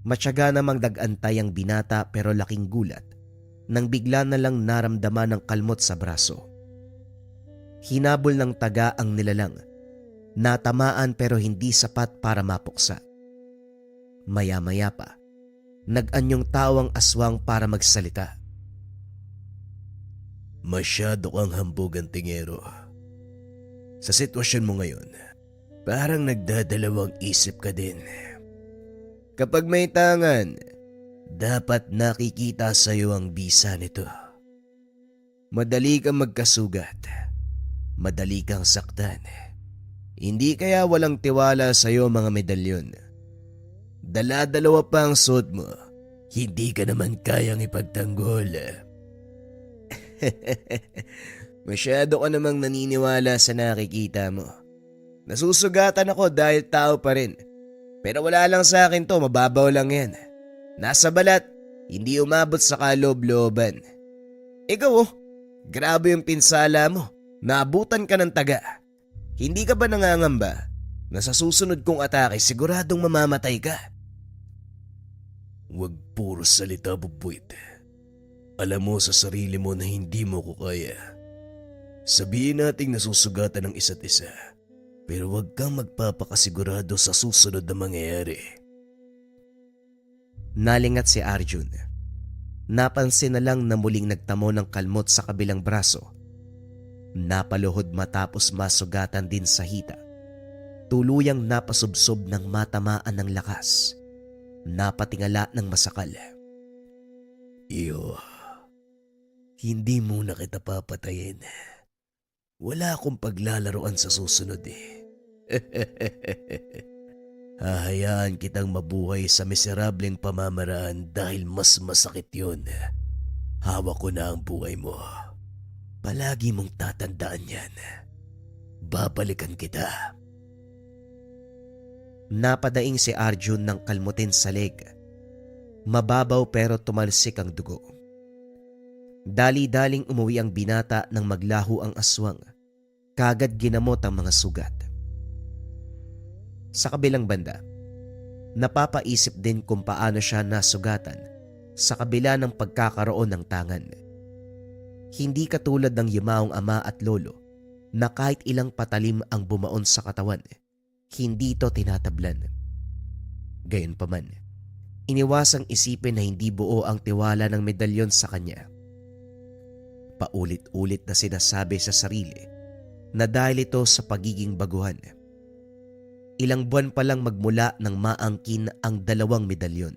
Matyaga namang dagantay ang binata pero laking gulat nang bigla na lang naramdaman ng kalmot sa braso. Hinabol ng taga ang nilalang. Natamaan pero hindi sapat para mapuksa. Maya-maya pa, nag-anyong tawang aswang para magsalita. Masyado kang hambog, Antingero. Sa sitwasyon mo ngayon, parang nagdadalawang isip ka din. Kapag may tangan, dapat nakikita sa iyo ang bisa nito. Madali kang magkasugat. Madali kang saktan. Hindi kaya walang tiwala sa iyo mga medalyon. Dala-dalawa pa ang suot mo. Hindi ka naman kayang ipagtanggol. Masyado ka namang naniniwala sa nakikita mo. Nasusugatan ako dahil tao pa rin. Pero wala lang sa akin to, mababaw lang yan. Nasa balat, Hindi umabot sa kaloob-looban. Ikaw grabe yung pinsala mo. Naabutan ka ng taga. Hindi ka ba nangangamba na sa susunod kong atake siguradong mamamatay ka? Huwag puro salita, Bubuit. Alam mo sa sarili mo na hindi mo ko kaya. Sabihin nating nasusugatan ng isa't isa, pero huwag kang magpapakasigurado sa susunod na mangyayari. Nalingat si Arjun. Napansin na lang na muling nagtamo ng kalmot sa kabilang braso. Napaluhod matapos masugatan din sa hita. Tuluyang napasubsob ng matamaan ng lakas. Napatingala ng masakal. Iyo, hindi muna kita papatayin. Wala akong paglalaroan sa susunod Hahayaan kitang mabuhay sa miserableng pamamaraan dahil mas masakit yun. Hawak ko na ang buhay mo. Palagi mong tatandaan yan. Babalikan kita. Napadaing si Arjun ng kalmutin sa leg. Mababaw pero tumalsik ang dugo. Dali-daling umuwi ang binata nang maglaho ang aswang. Kagad ginamot ang mga sugat. Sa kabilang banda, napapaisip din kung paano siya nasugatan sa kabila ng pagkakaroon ng tangan. Hindi katulad ng yumaong ama at lolo na kahit ilang patalim ang bumaon sa katawan, hindi ito tinatablan. Gayunpaman, iniwasang isipin na hindi buo ang tiwala ng medalyon sa kanya. Paulit-ulit na sinasabi sa sarili na dahil ito sa pagiging baguhan. Ilang buwan pa lang magmula nang maangkin ang 2 medalyon.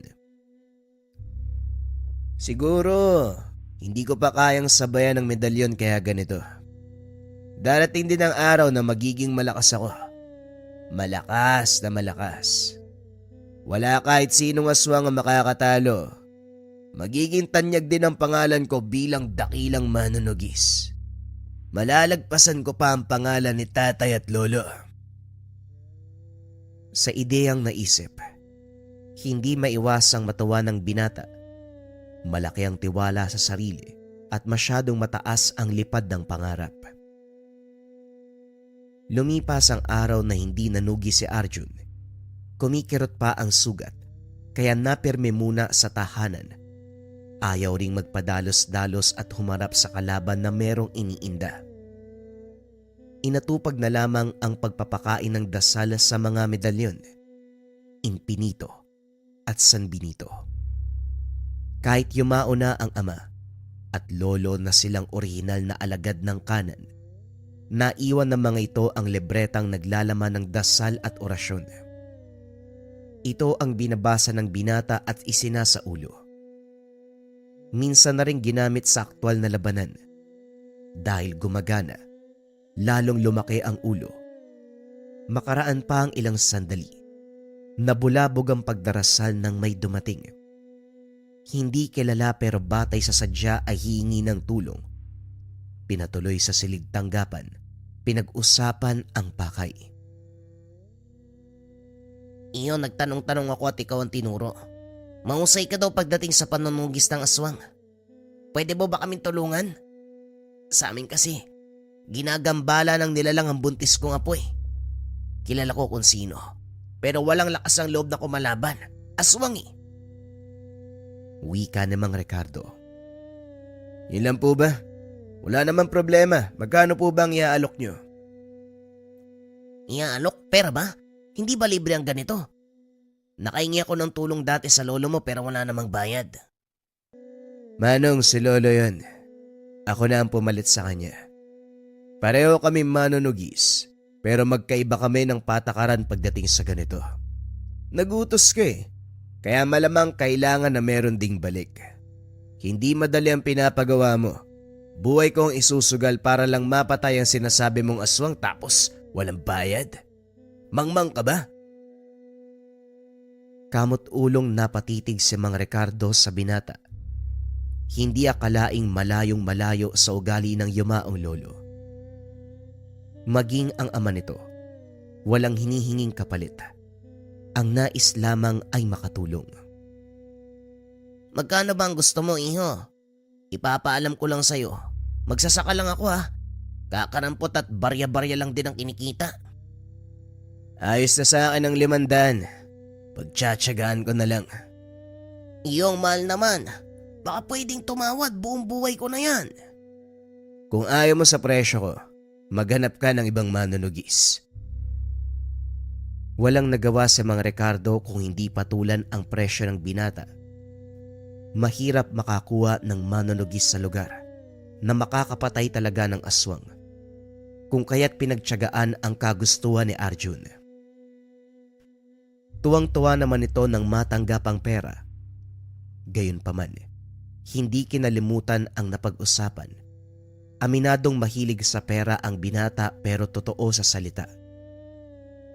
Siguro, hindi ko pa kayang sabayan ng medalyon kaya ganito. Darating din ang araw na magiging malakas ako. Malakas na malakas. Wala kahit sinong aswang ang makakatalo. Magiging tanyag din ang pangalan ko bilang dakilang manunugis. Malalagpasan ko pa ang pangalan ni tatay at lolo. Sa ideyang naisip, hindi maiwasang matawa ng binata. Malaki ang tiwala sa sarili at masyadong mataas ang lipad ng pangarap. Lumipas ang araw na hindi nanugi si Arjun. Kumikirot pa ang sugat kaya napirme muna sa tahanan. Ayaw ring magpadalos-dalos at humarap sa kalaban na merong iniinda. Inatupag na lamang ang pagpapakain ng dasal sa mga medalyon, Infinito at San Benito. Kahit yumao na ang ama at lolo na silang orihinal na alagad ng kanan, naiwan ng mga ito ang libretang naglalaman ng dasal at orasyon. Ito ang binabasa ng binata at isinasaulo. Minsan na rin ginamit sa aktwal na labanan. Dahil gumagana, lalong lumaki ang ulo. Makaraan pa ang ilang sandali. Nabulabog ang pagdarasal ng may dumating. Hindi kilala pero batay sa sadya ay hihingi ng tulong. Pinatuloy sa silid tanggapan. Pinag-usapan ang pakay. Iyo, nagtanong-tanong ako at ikaw ang tinuro. Mahusay ka daw pagdating sa panunugis ng aswang. Pwede mo ba kaming tulungan? Sa amin kasi, ginagambala ng nilalang ang buntis kong apoy. Kilala ko kung sino, pero walang lakas ang loob na kumalaban. Aswang Wika namang Ricardo. Yun lang po ba? Wala namang problema. Magkano po bang iaalok nyo? Iaalok? Pera ba? Hindi ba libre ang ganito? Nakahingi ako ng tulong dati sa lolo mo pero wala namang bayad. Manong, si lolo yun. Ako na ang pumalit sa kanya. Pareho kami manunugis, pero magkaiba kami ng patakaran pagdating sa ganito. Nagutos ka kaya malamang kailangan na meron ding balik. Hindi madali ang pinapagawa mo. Buhay kong isusugal para lang mapatay ang sinasabi mong aswang tapos walang bayad. Mangmang ka ba? Kamot ulong napatitig si Mang Ricardo sa binata. Hindi akalaing malayong malayo sa ugali ng yumaong lolo. Maging ang ama nito, walang hinihinging kapalit. Ang nais lamang ay makatulong. Magkano ba ang gusto mo, iho? Ipapaalam ko lang sa'yo. Magsasaka lang ako ha. Kakarampot at barya-barya lang din ang kinikita. Ayos na sa akin ang 500. Pagtsatsagaan ko na lang. Iyong mahal naman. Baka pwedeng tumawad, buong buhay ko na yan. Kung ayaw mo sa presyo ko, maghanap ka ng ibang manunugis. Walang nagawa si Mang Ricardo kung hindi patulan ang presyo ng binata. Mahirap makakuha ng manunugis sa lugar na makakapatay talaga ng aswang, kung kaya't pinagtiyagaan ang kagustuhan ni Arjun. Tuwang-tuwa naman ito nang matanggap ang pera. Gayunpaman, hindi kinalimutan ang napag-usapan. Aminadong mahilig sa pera ang binata pero totoo sa salita.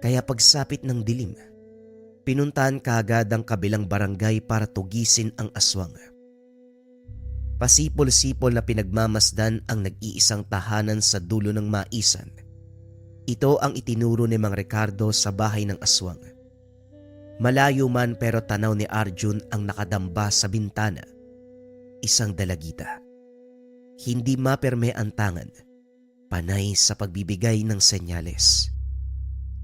Kaya pagsapit ng dilim, pinuntahan kaagad ang kabilang barangay para tugisin ang aswang. Pasipol-sipol na pinagmamasdan ang nag-iisang tahanan sa dulo ng maisan. Ito ang itinuro ni Mang Ricardo sa bahay ng aswang. Malayo man pero tanaw ni Arjun ang nakadamba sa bintana. Isang dalagita. Hindi maperme ang tangan. Panay sa pagbibigay ng senyales.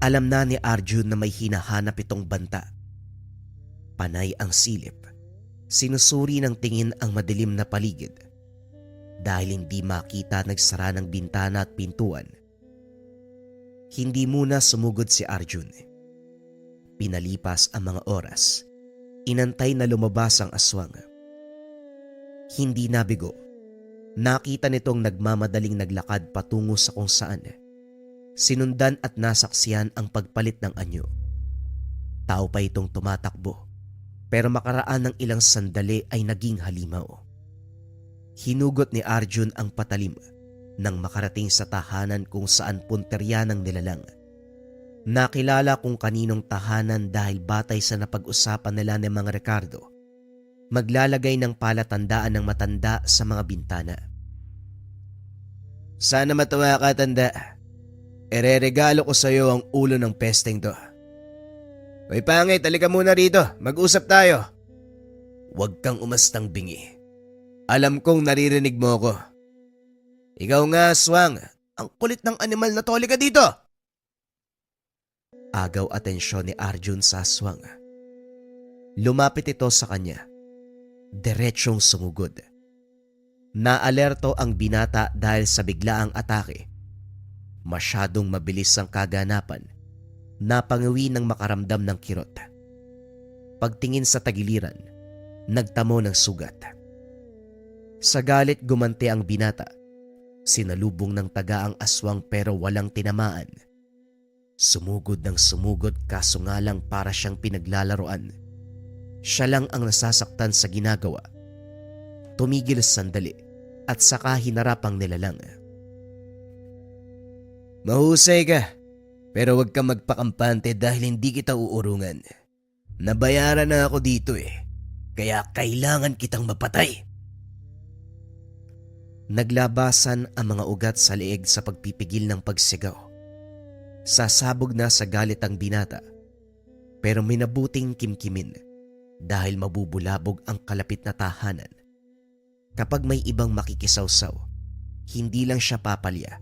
Alam na ni Arjun na may hinahanap itong banta. Panay ang silip. Sinusuri ng tingin ang madilim na paligid. Dahil hindi makita nagsara ng bintana at pintuan. Hindi muna sumugod si Arjun. Pinalipas ang mga oras. Inantay na lumabas ang aswang. Hindi nabigo. Nakita nitong nagmamadaling naglakad patungo sa kung saan. Sinundan at nasaksihan ang pagpalit ng anyo. Tao pa itong tumatakbo, pero makaraan ng ilang sandali ay naging halimaw. Hinugot ni Arjun ang patalim nang makarating sa tahanan kung saan punterya ng nilalang. Nakilala kung kaninong tahanan dahil batay sa napag-usapan nila ni Mang Ricardo. Maglalagay ng palatandaan ng matanda sa mga bintana. Sana matuwa ka, tanda. Ereregalo ko sa iyo ang ulo ng pesteng to. Hoy pangit, halika muna rito. Mag-usap tayo. Huwag kang umastang bingi. Alam kong naririnig mo ko. Ikaw nga, aswang. Ang kulit ng animal na to, halika dito. Agaw atensyon ni Arjun sa aswang. Lumapit ito sa kanya. Diretsyong sumugod. Naalerto ang binata dahil sa biglaang atake. Masyadong mabilis ang kaganapan. Napangawi ng makaramdam ng kirot. Pagtingin sa tagiliran, nagtamo ng sugat. Sa galit gumanti ang binata. Sinalubong ng taga ang aswang pero walang tinamaan. Sumugod ng sumugod kaso nga lang para siyang pinaglalaroan. Siya lang ang nasasaktan sa ginagawa. Tumigil sandali at saka hinarap ang nilalang. Mahusay ka, pero huwag kang magpakampante dahil hindi kita uurungan. Nabayaran na ako dito kaya kailangan kitang mapatay. Naglabasan ang mga ugat sa leeg sa pagpipigil ng pagsigaw. Sasabog na sa galit ang binata, pero minabuting kimkimin dahil mabubulabog ang kalapit na tahanan. Kapag may ibang makikisawsaw, hindi lang siya papalya,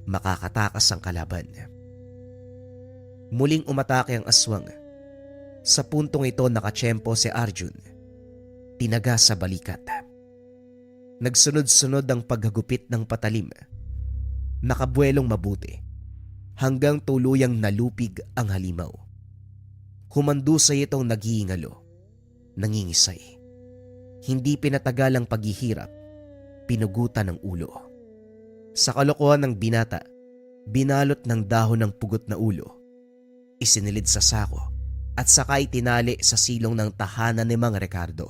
makakatakas ang kalaban. Muling umatake ang aswang. Sa puntong ito nakatsyempo si Arjun. Tinaga sa balikat. Nagsunod-sunod ang paghagupit ng patalim. Nakabuelong mabuti hanggang tuluyang nalupig ang halimaw. Humandusay itong naghihingalo, nangingisay. Hindi pinatagal ang paghihirap, pinugutan ng ulo. Sa kalokohan ng binata, binalot ng dahon ng pugot na ulo, isinilid sa sako at saka itinali sa silong ng tahanan ni Mang Ricardo.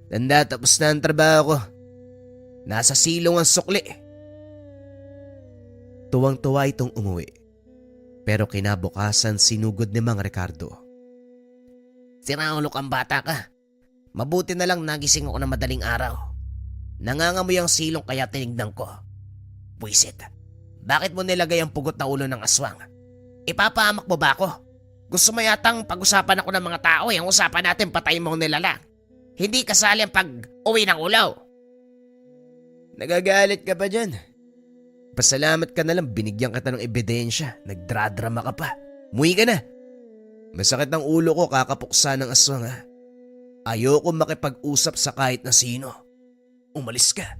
Tanda, tapos na ang trabaho ko. Nasa silong ang sukli. Tuwang-tuwa itong umuwi, pero kinabukasan sinugod ni Mang Ricardo. Siraulo kang bata ka. Mabuti na lang nagising ako na madaling araw. Nangangamoy ang silong kaya tinignan ko. Buisit, bakit mo nilagay ang pugot na ulo ng aswang? Ipapahamak mo ba ako? Gusto mo yatang pag-usapan ako ng mga tao ang usapan natin patayin mo ang nilalang. Hindi kasali ang pag-uwi ng ulaw. Nagagalit ka pa dyan. Pasalamat ka na lang binigyan kita ng ebidensya. Nagdradrama ka pa. Muwi ka na. Masakit ang ulo ko kakapuksa ng aswang ha. Ayoko makipag-usap sa kahit na sino. Umalis ka.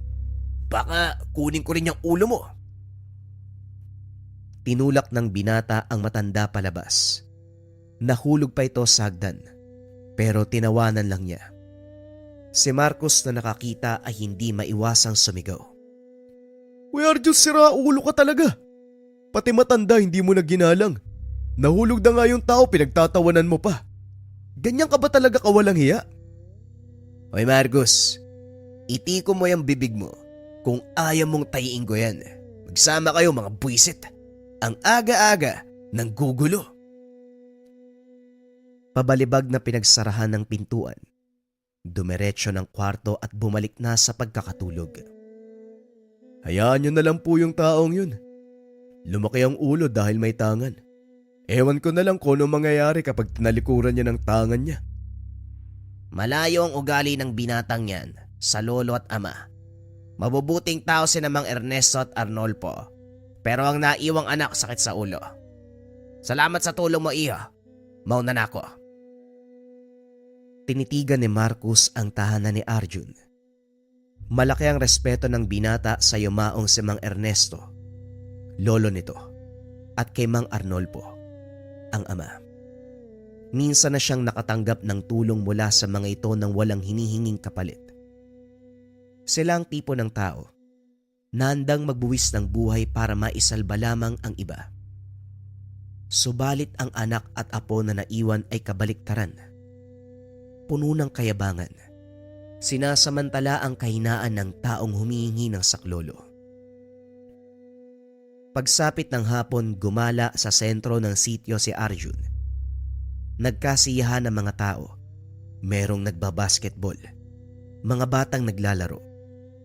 Baka kunin ko rin yung ulo mo. Tinulak ng binata ang matanda palabas. Nahulog pa ito sa hagdan, pero tinawanan lang niya. Si Marcos na nakakita ay hindi maiwasang sumigaw. Uy Arjun, sira ulo ka talaga. Pati matanda hindi mo na ginalang. Nahulog na nga yung tao, pinagtatawanan mo pa. Ganyan ka ba talaga kawalang hiya? Hoy Marcos, itiko mo yung bibig mo kung ayaw mong tayiin ko yan. Magsama kayo mga buwisit. Ang aga-aga ng gugulo. Pabalibag na pinagsarahan ng pintuan. Dumiretso ng kwarto at bumalik na sa pagkakatulog. Hayaan nyo na lang po yung taong yun. Lumaki ang ulo dahil may tangan. Ewan ko na lang kung ano mangyayari kapag tinalikuran niya ng tangan niya. Malayo ang ugali ng binatang yan sa lolo at ama. Mabubuting tao si namang Ernesto at Arnolfo. Pero ang naiwang anak sakit sa ulo. Salamat sa tulong mo, iho. Mauna na ako. Tinitigan ni Marcos ang tahanan ni Arjun. Malaki ang respeto ng binata sa yumaong si Mang Ernesto, lolo nito, at kay Mang Arnolfo, ang ama. Minsan na siyang nakatanggap ng tulong mula sa mga ito nang walang hinihinging kapalit. Sila ang tipo ng tao na handang magbuwis ng buhay para maisalba lamang ang iba. Subalit ang anak at apo na naiwan ay kabaliktaran. Puno ng kayabangan. Sinasamantala ang kahinaan ng taong humihingi ng saklolo. Pagsapit ng hapon, gumala sa sentro ng sityo si Arjun. Nagkasiyahan ng mga tao. Merong nagbabasketball, mga batang naglalaro,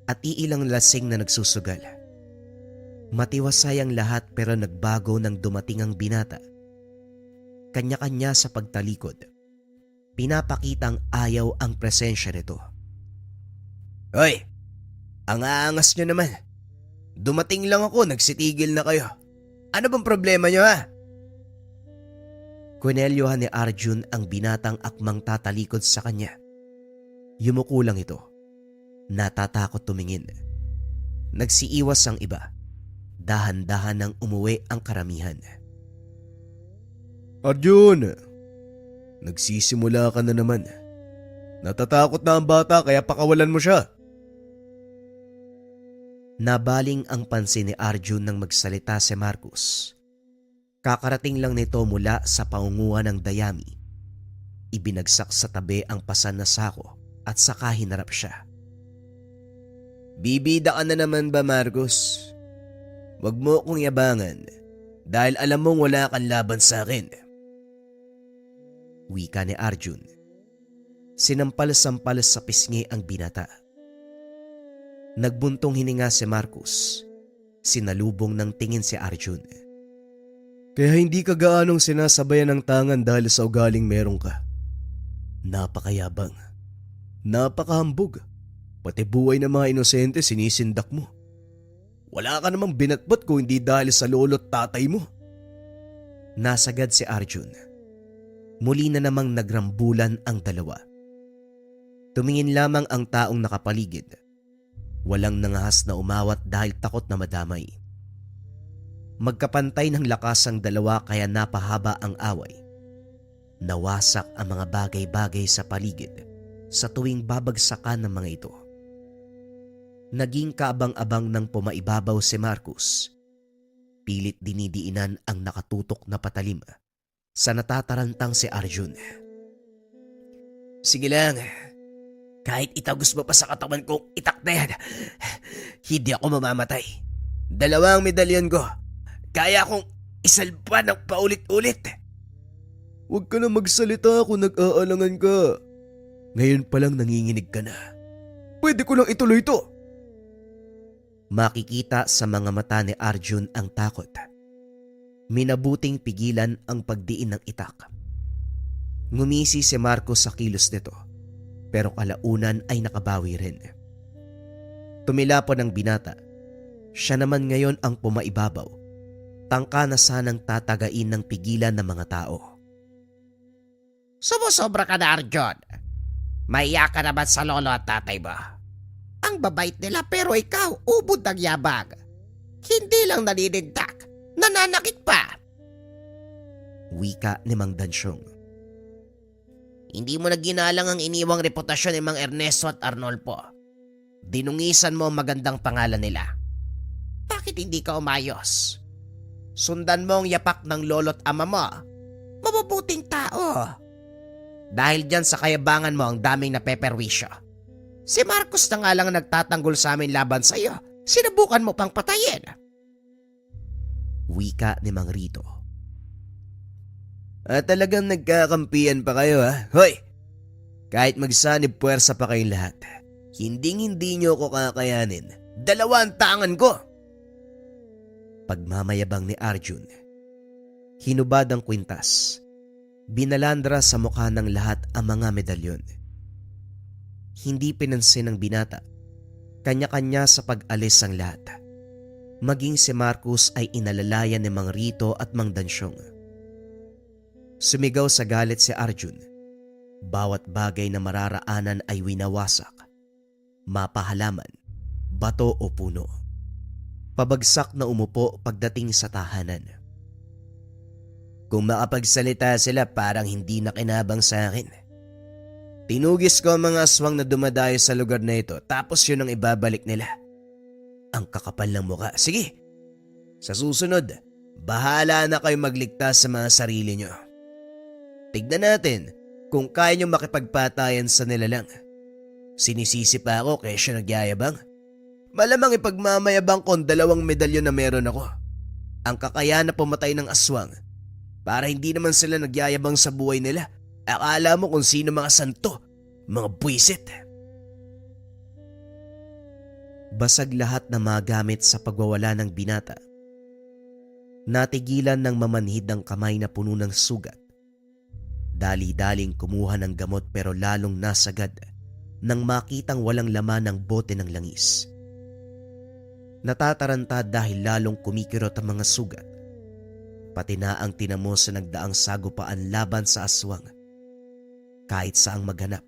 at iilang lasing na nagsusugal. Matiwasay ang lahat pero nagbago nang dumating ang binata. Kanya-kanya sa pagtalikod. Pinapakitang ayaw ang presensya nito. Hoy! Ang aangas nyo naman. Dumating lang ako, nagsitigil na kayo. Ano bang problema nyo ha? Kunelyohan ni Arjun ang binatang akmang tatalikod sa kanya. Yumuko lang ito. Natatakot tumingin. Nagsiiwas ang iba. Dahan-dahan nang umuwi ang karamihan. Arjun, nagsisimula ka na naman. Natatakot na ang bata kaya pakawalan mo siya. Nabaling ang pansin ni Arjun nang magsalita si Marcos. Kakarating lang nito mula sa paunguhan ng dayami. Ibinagsak sa tabi ang pasan na sako at saka hinarap siya. Bibida ka na naman ba, Marcos? Huwag mo akong yabangan dahil alam mong wala kang laban sa akin. Wika ni Arjun. Sinampal-sampal sa pisngi ang binata. Nagbuntong hininga si Marcos. Sinalubong ng tingin si Arjun. Kaya hindi ka gaanong sinasabayan ng tangan dahil sa ugaling meron ka. Napakayabang. Napakahambog. Pati buhay ng mga inosente sinisindak mo. Wala ka namang binatbat kung hindi dahil sa lolo at tatay mo. Nasagad si Arjun. Muli na namang nagrambulan ang dalawa. Tumingin lamang ang taong nakapaligid. Walang nangahas na umawat dahil takot na madamay. Magkapantay ng lakas ang dalawa kaya napahaba ang away. Nawasak ang mga bagay-bagay sa paligid sa tuwing babagsakan ng mga ito. Naging kaabang-abang nang pumaibabaw si Marcos. Pilit dinidiinan ang nakatutok na patalim sa natatarantang si Arjun. Sige lang, kahit itagos mo pa sa katawan kong itak na yan, hindi ako mamamatay. 2 ang medalyon ko, kaya akong isalba ng paulit-ulit. Huwag ka na magsalita kung nag-aalangan ka. Ngayon pa lang nanginginig ka na. Pwede ko lang ituloy to. Makikita sa mga mata ni Arjun ang takot. Minabuting pigilan ang pagdiin ng itak. Ngumisi si Marcos sa kilos nito. pero kalaunan ay nakabawi rin. Tumilapon ang binata. Siya naman ngayon ang pumaibabaw. Tangka na sanang tatagain ng pigilan ng mga tao. Sumusobra ka na, Arjon. Maiyak ka naman sa lolo at tatay mo. Ang babait nila pero ikaw, ubod ng yabang. Hindi lang naninindak, nananakit pa. Wika ni Mang Dansyong. Hindi mo na ginalang ang iniwang reputasyon ni Mang Ernesto at Arnolfo. Dinungisan mo ang magandang pangalan nila. Bakit hindi ka umayos? Sundan mo ang yapak ng lolo't ama mo. Mabubuting tao. Dahil dyan sa kayabangan mo ang daming napeperwisyo. Si Marcos na nga lang nagtatanggol sa amin laban sa iyo. Sinubukan mo pang patayin. Wika ni Mang Rito. Talagang nagkakampiyan pa kayo ha? Hoy! Kahit magsanib puwersa pa kayong lahat, hindi nyo ko kakayanin. 2 tangan ko! Pagmamayabang ni Arjun. Hinubad ang kwintas. Binalandra sa mukha ng lahat ang mga medalyon. Hindi pinansin ng binata. Kanya-kanya sa pag-alis ang lahat. Maging si Marcos ay inalalayan ni Mang Rito at Mang Dansyong. Sumigaw sa galit si Arjun. Bawat bagay na mararaanan ay winawasak. Mapahalaman, bato o puno. Pabagsak na umupo pagdating sa tahanan. Kung makapagsalita sila parang hindi nakinabang sa akin. Tinugis ko ang mga aswang na dumadayo sa lugar na ito tapos yun ang ibabalik nila. Ang kakapal ng muka. Sige, sa susunod, bahala na kayo magligtas sa mga sarili nyo. Tignan natin kung kaya nyo makipagpatayan sa nilalang. Sinisisi pa ako kaya siya nagyayabang. Malamang ipagmamayabang ko ang 2 medalyon na meron ako. Ang kakayahan na pumatay ng aswang para hindi naman sila nagyayabang sa buhay nila. Akala mo kung sino mga santo, mga buwisit. Basag lahat na magamit sa pagwawala ng binata. Natigilan ng mamanhid ang kamay na puno ng sugat. Dali-daling kumuha ng gamot pero lalong nasagad nang makitang walang laman ng bote ng langis. Natataranta dahil lalong kumikirot ang mga sugat. Pati na ang tinamo sa nagdaang sagupaan laban sa aswang. Kahit saang maghanap,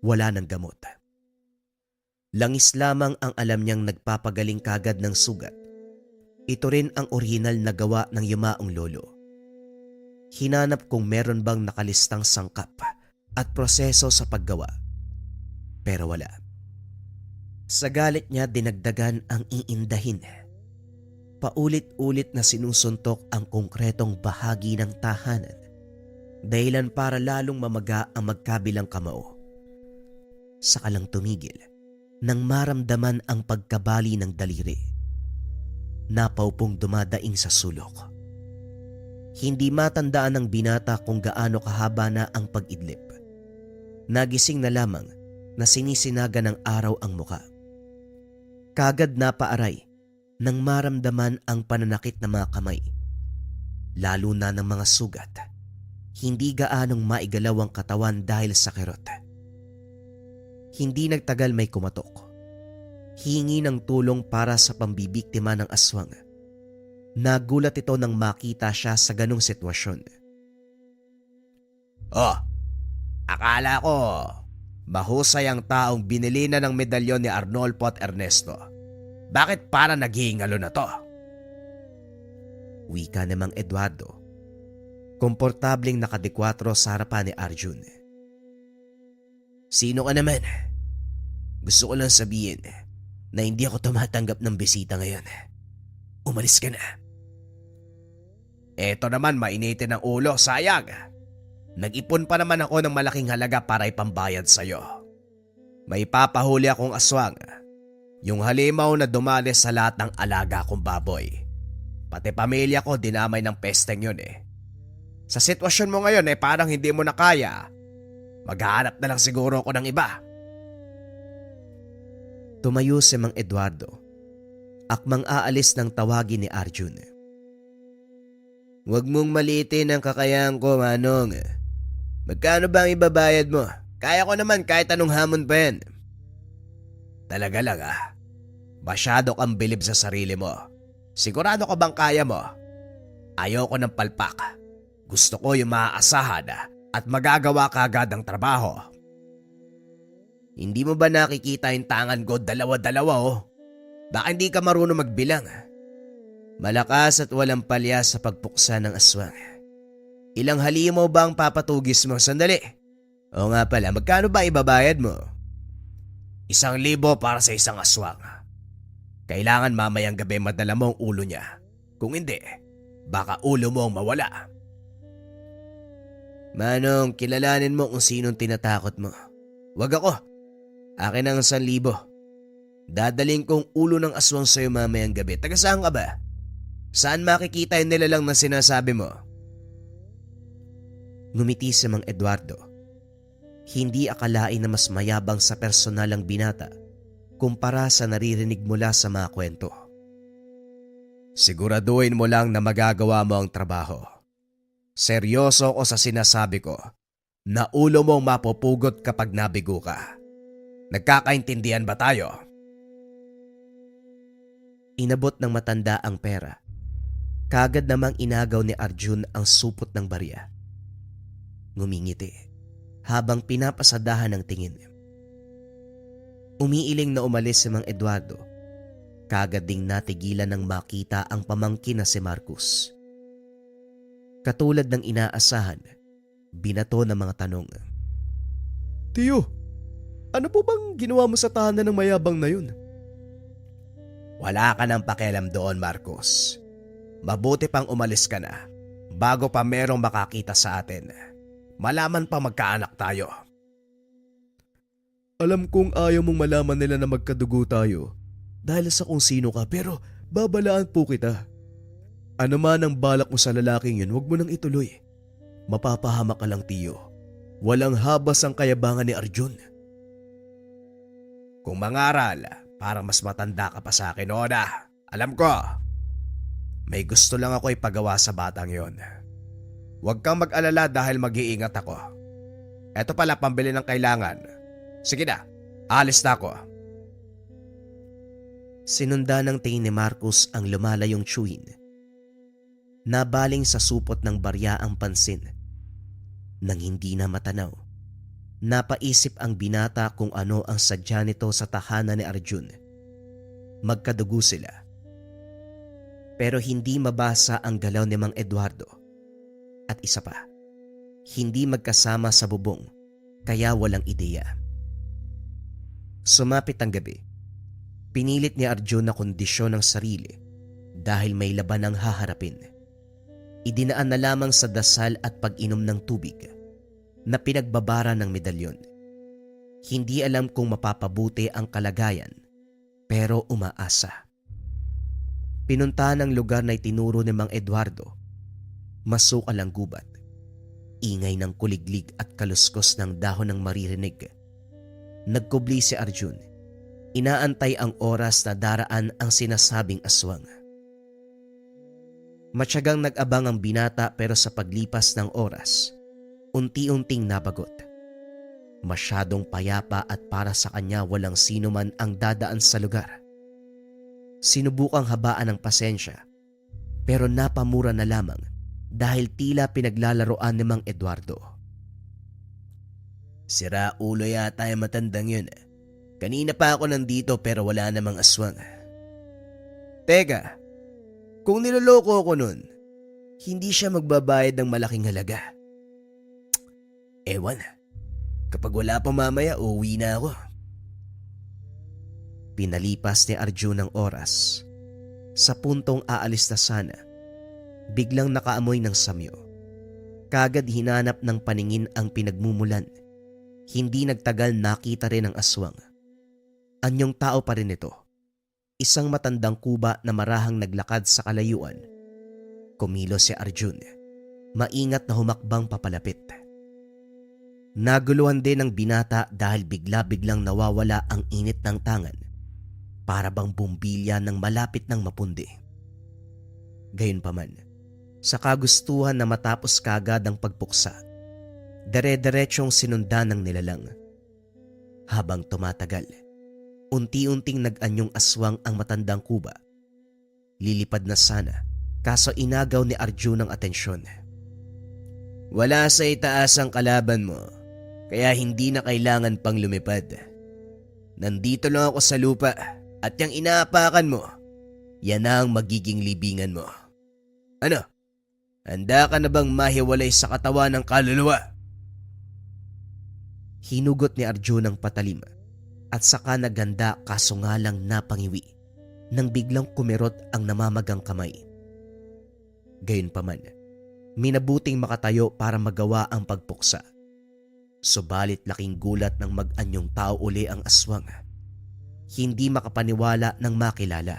wala ng gamot. Langis lamang ang alam niyang nagpapagaling kagad ng sugat. Ito rin ang orihinal na gawa ng yumaong lolo. Hinanap kung meron bang nakalistang sangkap at proseso sa paggawa. Pero wala. Sa galit niya dinagdagan ang iindahin. Paulit-ulit na sinusuntok ang konkretong bahagi ng tahanan. Dahilan para lalong mamaga ang magkabilang kamao. Saka lang tumigil nang maramdaman ang pagkabali ng daliri. Napaupong dumadaing sa sulok. Hindi matandaan ng binata kung gaano kahaba na ang pag-idlip. Nagising na lamang na sinisinaga ng araw ang muka. Kagad napaaray nang maramdaman ang pananakit ng mga kamay. Lalo na ng mga sugat. Hindi gaanong maigalaw ang katawan dahil sa kirot. Hindi nagtagal may kumatok. Hingi ng tulong para sa pambibiktima ng aswang. Nagulat ito nang makita siya sa ganong sitwasyon. Oh, akala ko mahusay ang taong binili na ng medalyon ni Arnolfo at Ernesto. Bakit para naghihingalo na to? Wika ni Mang Eduardo. Komportabling nakadekwatro sa harapan ni Arjun. Sino ka naman? Gusto ko lang sabihin na hindi ako tumatanggap ng bisita ngayon. Umalis ka na. Eto naman mainitin ang ulo, sayang. Nag-ipon pa naman ako ng malaking halaga para ipambayad sa'yo. May papahuli akong aswang. Yung halimaw na dumali sa lahat ng alaga kong baboy. Pati pamilya ko dinamay ng pesteng yun eh. Sa sitwasyon mo ngayon parang hindi mo na kaya. Maghahanap na lang siguro ako ng iba. Tumayo si Mang Eduardo. Akmang aalis ng tawagin ni Arjun. Huwag mong maliitin ang kakayahan ko, Manong. Magkano ba ang ibabayad mo? Kaya ko naman kahit anong hamon pa yan. Talaga lang Masyado kang bilib sa sarili mo. Sigurado ka bang kaya mo? Ayoko ng palpak. Gusto ko yung maaasahan at magagawa ka agad ang trabaho. Hindi mo ba nakikita yung tangan ko dalawa-dalawa Baka hindi ka marunong magbilang. Malakas at walang palya sa pagpuksa ng aswang. Ilang halimaw ba ang papatugis mo? Sandali. Oo nga pala, magkano ba ibabayad mo? 1,000 para sa isang aswang. Kailangan mamayang gabi madala mo ang ulo niya. Kung hindi, baka ulo mo ang mawala. Manong, kilalanin mo kung sinong tinatakot mo. Wag ako. Akin ang 1,000. Dadaling kong ulo ng aswang sa'yo mamayang gabi. Taga saan ka ba? Saan makikita yung nilalang na sinasabi mo? Ngumiti si Mang Eduardo. Hindi akalain na mas mayabang sa personalang binata kumpara sa naririnig mula sa mga kwento. Siguraduhin mo lang na magagawa mo ang trabaho. Seryoso ko sa sinasabi ko na ulo mong mapupugot kapag nabigo ka. Nagkakaintindihan ba tayo? Inabot ng matanda ang pera. Kagad namang inagaw ni Arjun ang supot ng barya. Ngumingiti habang pinapasadahan ng tingin. Umiiling na umalis si Mang Eduardo. Kagad ding natigilan nang makita ang pamangkin na si Marcos. Katulad ng inaasahan, binato ng mga tanong. Tiyo, ano po bang ginawa mo sa tahanan ng mayabang na yun? Wala ka nang pakialam doon, Marcos. Mabuti pang umalis ka na bago pa merong makakita sa atin. Malaman pa magkaanak tayo. Alam kong ayaw mong malaman nila na magkadugo tayo dahil sa kung sino ka, pero babalaan po kita. Ano man ang balak mo sa lalaking yun, huwag mo nang ituloy. Mapapahamak ka lang, tiyo. Walang habas ang kayabangan ni Arjun. Kung mangaral, parang mas matanda ka pa sa akin, Oda. Alam ko. May gusto lang ako ipagawa sa batang yon. Huwag kang mag-alala dahil mag-iingat ako. Eto pala pambili ng kailangan. Sige na, alis na ako. Sinunda ng tingin ni Marcos ang lumalayong tsuhin. Nabaling sa supot ng barya ang pansin. Nang hindi na matanaw, napaisip ang binata kung ano ang sadya nito sa tahanan ni Arjun. Magkadugo sila. Pero hindi mabasa ang galaw ni Mang Eduardo. At isa pa, hindi magkasama sa bubong kaya walang ideya. Sumapit ang gabi. Pinilit ni Arjun na kondisyon ng sarili dahil may laban ang haharapin. Idinaan na lamang sa dasal at pag-inom ng tubig na pinagbabara ng medalyon. Hindi alam kung mapapabuti ang kalagayan pero umaasa. Pinunta ng lugar na itinuro ni Mang Eduardo. Masukal ang gubat. Ingay ng kuliglig at kaluskos ng dahon ng maririnig. Nagkubli si Arjun. Inaantay ang oras na daraan ang sinasabing aswang. Matyagang nag-abang ang binata pero sa paglipas ng oras, unti-unting nabagot. Masyadong payapa at para sa kanya walang sino man ang dadaan sa lugar. Sinubukang habaan ng pasensya pero napamura na lamang dahil tila pinaglalaroan ni Mang Eduardo. Sira ulo yata yung matandang yun. Kanina pa ako nandito pero wala namang aswang. Teka, kung niloloko ko nun, hindi siya magbabayad ng malaking halaga. Ewan, kapag wala pa mamaya, uuwi na ako. Pinalipas ni Arjun ng oras. Sa puntong aalis na sana, biglang nakaamoy ng samyo. Kagad hinanap ng paningin ang pinagmumulan. Hindi nagtagal nakita rin ang aswang. Anyong tao pa rin ito. Isang matandang kuba na marahang naglakad sa kalayuan. Kumilos si Arjun. Maingat na humakbang papalapit. Naguluhan din ang binata dahil bigla-biglang nawawala ang init ng tangan. Para bang bumbilya ng malapit ng mapundi. Gayunpaman, sa kagustuhan na matapos kagad ang pagpuksa, Dere-derechong sinundan ng nilalang. Habang tumatagal, unti-unting nag-anyong aswang ang matandang kuba. Lilipad na sana, kaso inagaw ni Arjun ang atensyon. Wala sa itaas ang kalaban mo, kaya hindi na kailangan pang lumipad. Nandito lang ako sa lupa at yung inaapakan mo, yan na ang magiging libingan mo. Ano? Handa ka na bang mahiwalay sa katawan ng kaluluwa? Hinugot ni Arjun ang patalim at saka naganda kaso nga lang napangiwi nang biglang kumirot ang namamagang kamay. Gayunpaman, minabuting makatayo para magawa ang pagpuksa. Subalit laking gulat ng mag-anyong tao uli ang aswang. Hindi makapaniwala ng makilala.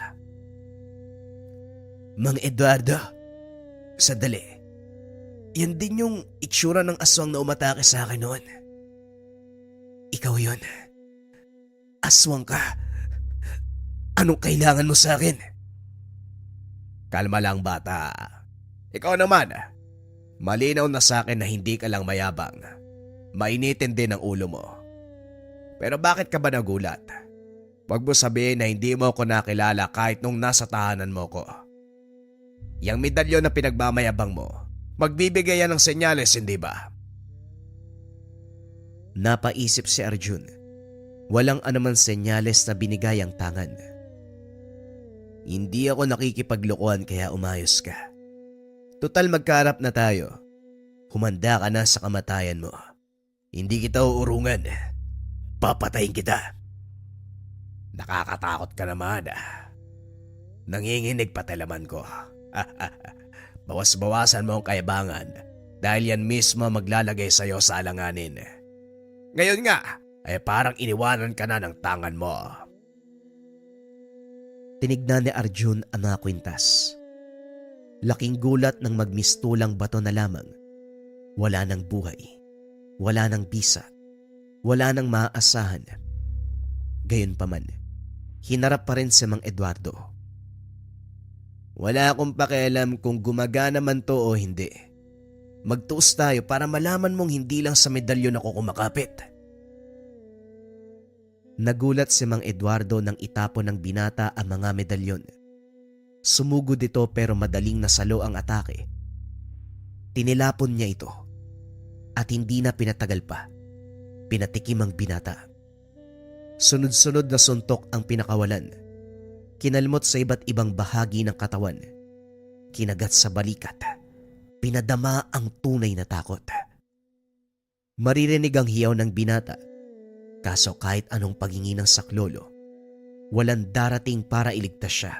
Mang Eduardo, sandali. Yan din yung itsura ng aswang na umatake sa akin noon. Ikaw yun. Aswang ka. Anong kailangan mo sa akin? Kalma lang bata. Ikaw naman. Malinaw na sa akin na hindi ka lang mayabang. Mainitin din ang ulo mo. Pero bakit ka ba nagulat? Huwag mo sabihin na hindi mo ako nakilala kahit nung nasa tahanan mo ko. Yang medalyon na pinagmamayabang mo, magbibigay yan ng senyales, hindi ba? Napaisip si Arjun. Walang anuman senyales na binigay ang tangan. Hindi ako nakikipaglokohan kaya umayos ka. Tutal magkaharap na tayo. Humanda ka na sa kamatayan mo. Hindi kita uurungan. Papatayin kita. Nakakatakot ka naman. Nanginginig patelaman ko. Bawas-bawasan mo ang kayabangan dahil yan mismo maglalagay sa'yo sa alanganin. Ngayon nga, ay parang iniwanan ka na ng tangan mo. Tinignan ni Arjun ang mga kwintas. Laking gulat ng magmistulang bato na lamang. Wala nang buhay. Wala nang bisa. Wala nang maaasahan. Gayunpaman, hinarap pa rin si Mang Eduardo. Wala akong pakialam kung gumagana man to o hindi. Magtuos tayo para malaman mong hindi lang sa medalyon ako kumakapit. Nagulat si Mang Eduardo nang itapon ng binata ang mga medalyon. Sumugod ito pero madaling nasalo ang atake. Tinilapon niya ito at hindi na pinatagal pa. Pinatikim ang binata. Sunod-sunod na suntok ang pinakawalan. Kinalmot sa iba't ibang bahagi ng katawan. Kinagat sa balikat. Pinadama ang tunay na takot. Maririnig ang hiyaw ng binata. Kaso kahit anong paghingi ng saklolo, walang darating para iligtas siya.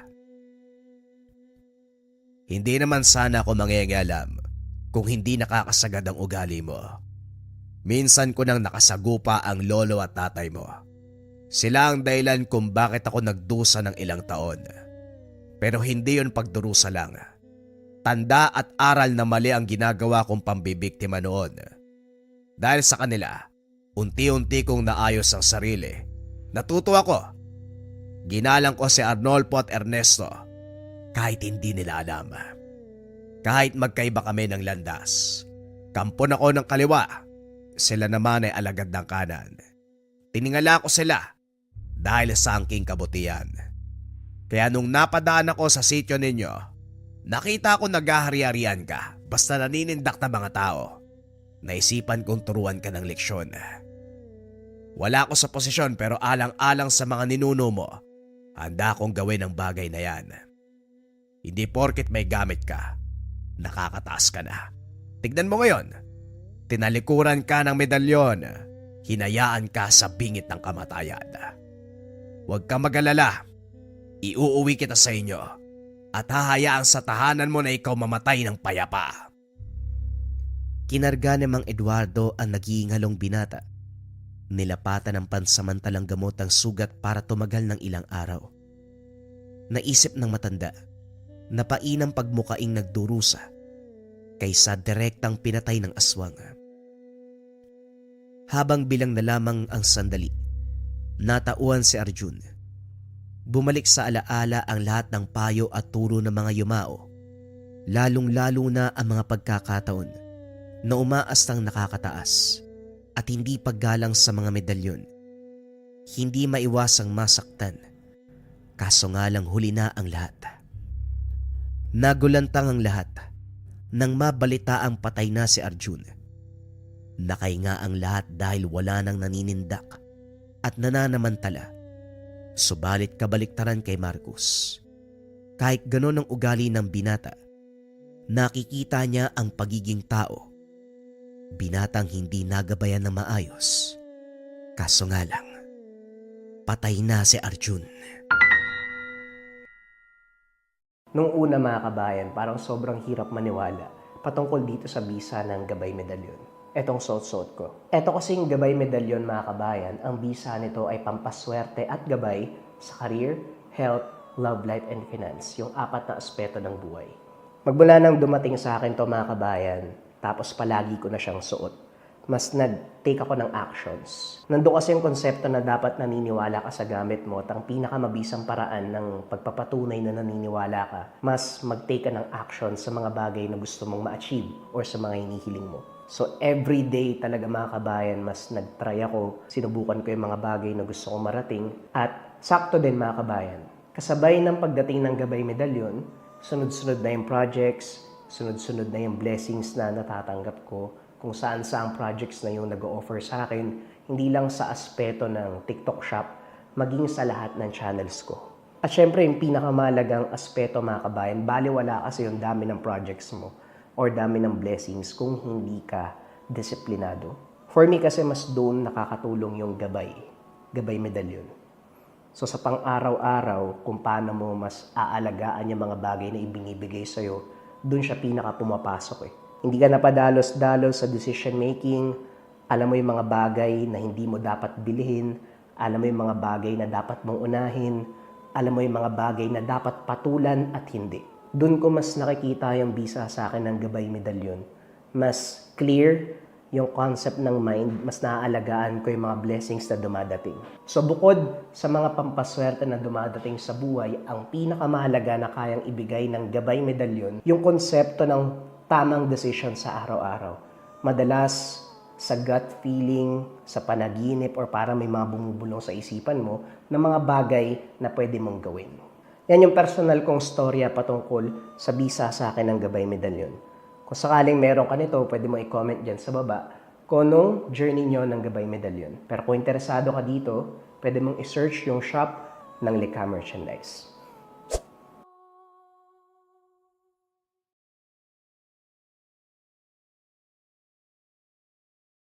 Hindi naman sana ako mangyayalam kung hindi nakakasagad ang ugali mo. Minsan ko nang nakasagupa ang lolo at tatay mo. Sila ang dahilan kung bakit ako nagdusa ng ilang taon. Pero hindi yon pagdurusa lang. Tanda at aral na mali ang ginagawa kong pambibiktima noon. Dahil sa kanila, unti-unti kong naayos ang sarili. Natuto ako. Ginalang ko si Arnolfo at Ernesto kahit hindi nila alam. Kahit magkaiba kami ng landas. Kampon ako ng kaliwa. Sila naman ay alagad ng kanan. Tiningala ko sila dahil sa angking kabutihan. Kaya nung napadaan ako sa sityo ninyo, nakita ko naghahari-harian ka basta naninindak na mga tao. Naisipan kong turuan ka ng leksyon. Wala ako sa posisyon pero alang-alang sa mga ninuno mo, handa akong gawin ang bagay na yan. Hindi porket may gamit ka, nakakataas ka na. Tignan mo ngayon, tinalikuran ka ng medalyon, hinayaan ka sa bingit ng kamatayan. Huwag ka mag-alala, iuuwi kita sa inyo at hahayaan sa tahanan mo na ikaw mamatay ng payapa. Kinarga ni Mang Eduardo ang naghihingalong binata. Nilapatan ng pansamantalang gamot ang sugat para tumagal ng ilang araw. Naisip ng matanda, napainang pagmukaing nagdurusa kaysa direktang pinatay ng aswang. Habang bilang na lamang ang sandali, natauhan si Arjun. Bumalik sa alaala ang lahat ng payo at turo ng mga yumao, lalong-lalo na ang mga pagkakataon na umaastang nakakataas at hindi paggalang sa mga medalyon. Hindi maiwasang masaktan, kaso nga lang huli na ang lahat. Nagulantang ang lahat nang mabalita ang patay na si Arjun. Nakahinga ang lahat dahil wala nang naninindak at nananamantala. Subalit kabaliktaran kay Marcos. Kahit ganon ang ugali ng binata, nakikita niya ang pagiging tao. Binatang hindi nagabayan ng maayos. Kaso nga lang, patay na si Arjun. Nung una mga kabayan, parang sobrang hirap maniwala patungkol dito sa bisa ng Gabay Medalyon. Etong suot-suot ko. Eto kasing Gabay Medalyon mga kabayan, ang bisa nito ay pampaswerte at gabay sa career, health, love life, and finance. Yung 4 na aspeto ng buhay. Magmula nang dumating sa akin to mga kabayan, tapos palagi ko na siyang suot, mas nag-take ako ng actions. Nandun kasi yung konsepto na dapat naniniwala ka sa gamit mo at ang pinakamabisang paraan ng pagpapatunay na naniniwala ka, mas mag-take ka ng action sa mga bagay na gusto mong ma-achieve or sa mga hinihiling mo. So every day talaga mga kabayan, mas nag-try ako, sinubukan ko yung mga bagay na gusto kong marating at sakto din mga kabayan. Kasabay ng pagdating ng Gabay Medalyon, sunod-sunod na yung projects, sunod-sunod na yung blessings na natatanggap ko, kung saan-saang projects na yung nag-o-offer sa akin, hindi lang sa aspeto ng TikTok shop, maging sa lahat ng channels ko. At syempre, yung pinakamalagang aspeto mga kabayan, baliwala kasi yung dami ng projects mo or dami ng blessings kung hindi ka disiplinado. For me kasi mas doon nakakatulong yung Gabay Medalyon. So sa pang-araw-araw, kung paano mo mas aalagaan yung mga bagay na ibinibigay sa'yo, doon siya pinaka pumapasok eh. Hindi ka napadalos-dalos sa decision making, alam mo yung mga bagay na hindi mo dapat bilhin, alam mo yung mga bagay na dapat mong unahin, alam mo yung mga bagay na dapat patulan at hindi. Doon ko mas nakikita yung bisa sa akin ng Gabay Medalyon. Mas clear yung concept ng mind, mas naaalagaan ko yung mga blessings na dumadating. So bukod sa mga pampaswerte na dumadating sa buhay, ang pinakamahalaga na kayang ibigay ng Gabay Medalyon, yung konsepto ng tamang decision sa araw-araw. Madalas, sa gut feeling, sa panaginip, or parang may mga bumubulong sa isipan mo na mga bagay na pwede mong gawin. Yan yung personal kong storya patungkol sa bisa sa akin ng Gabay Medalyon. Kung sakaling meron ka nito, pwede mo i-comment dyan sa baba kung anong journey nyo ng Gabay Medalyon. Pero kung interesado ka dito, pwede mong i-search yung shop ng Likha Merchandise.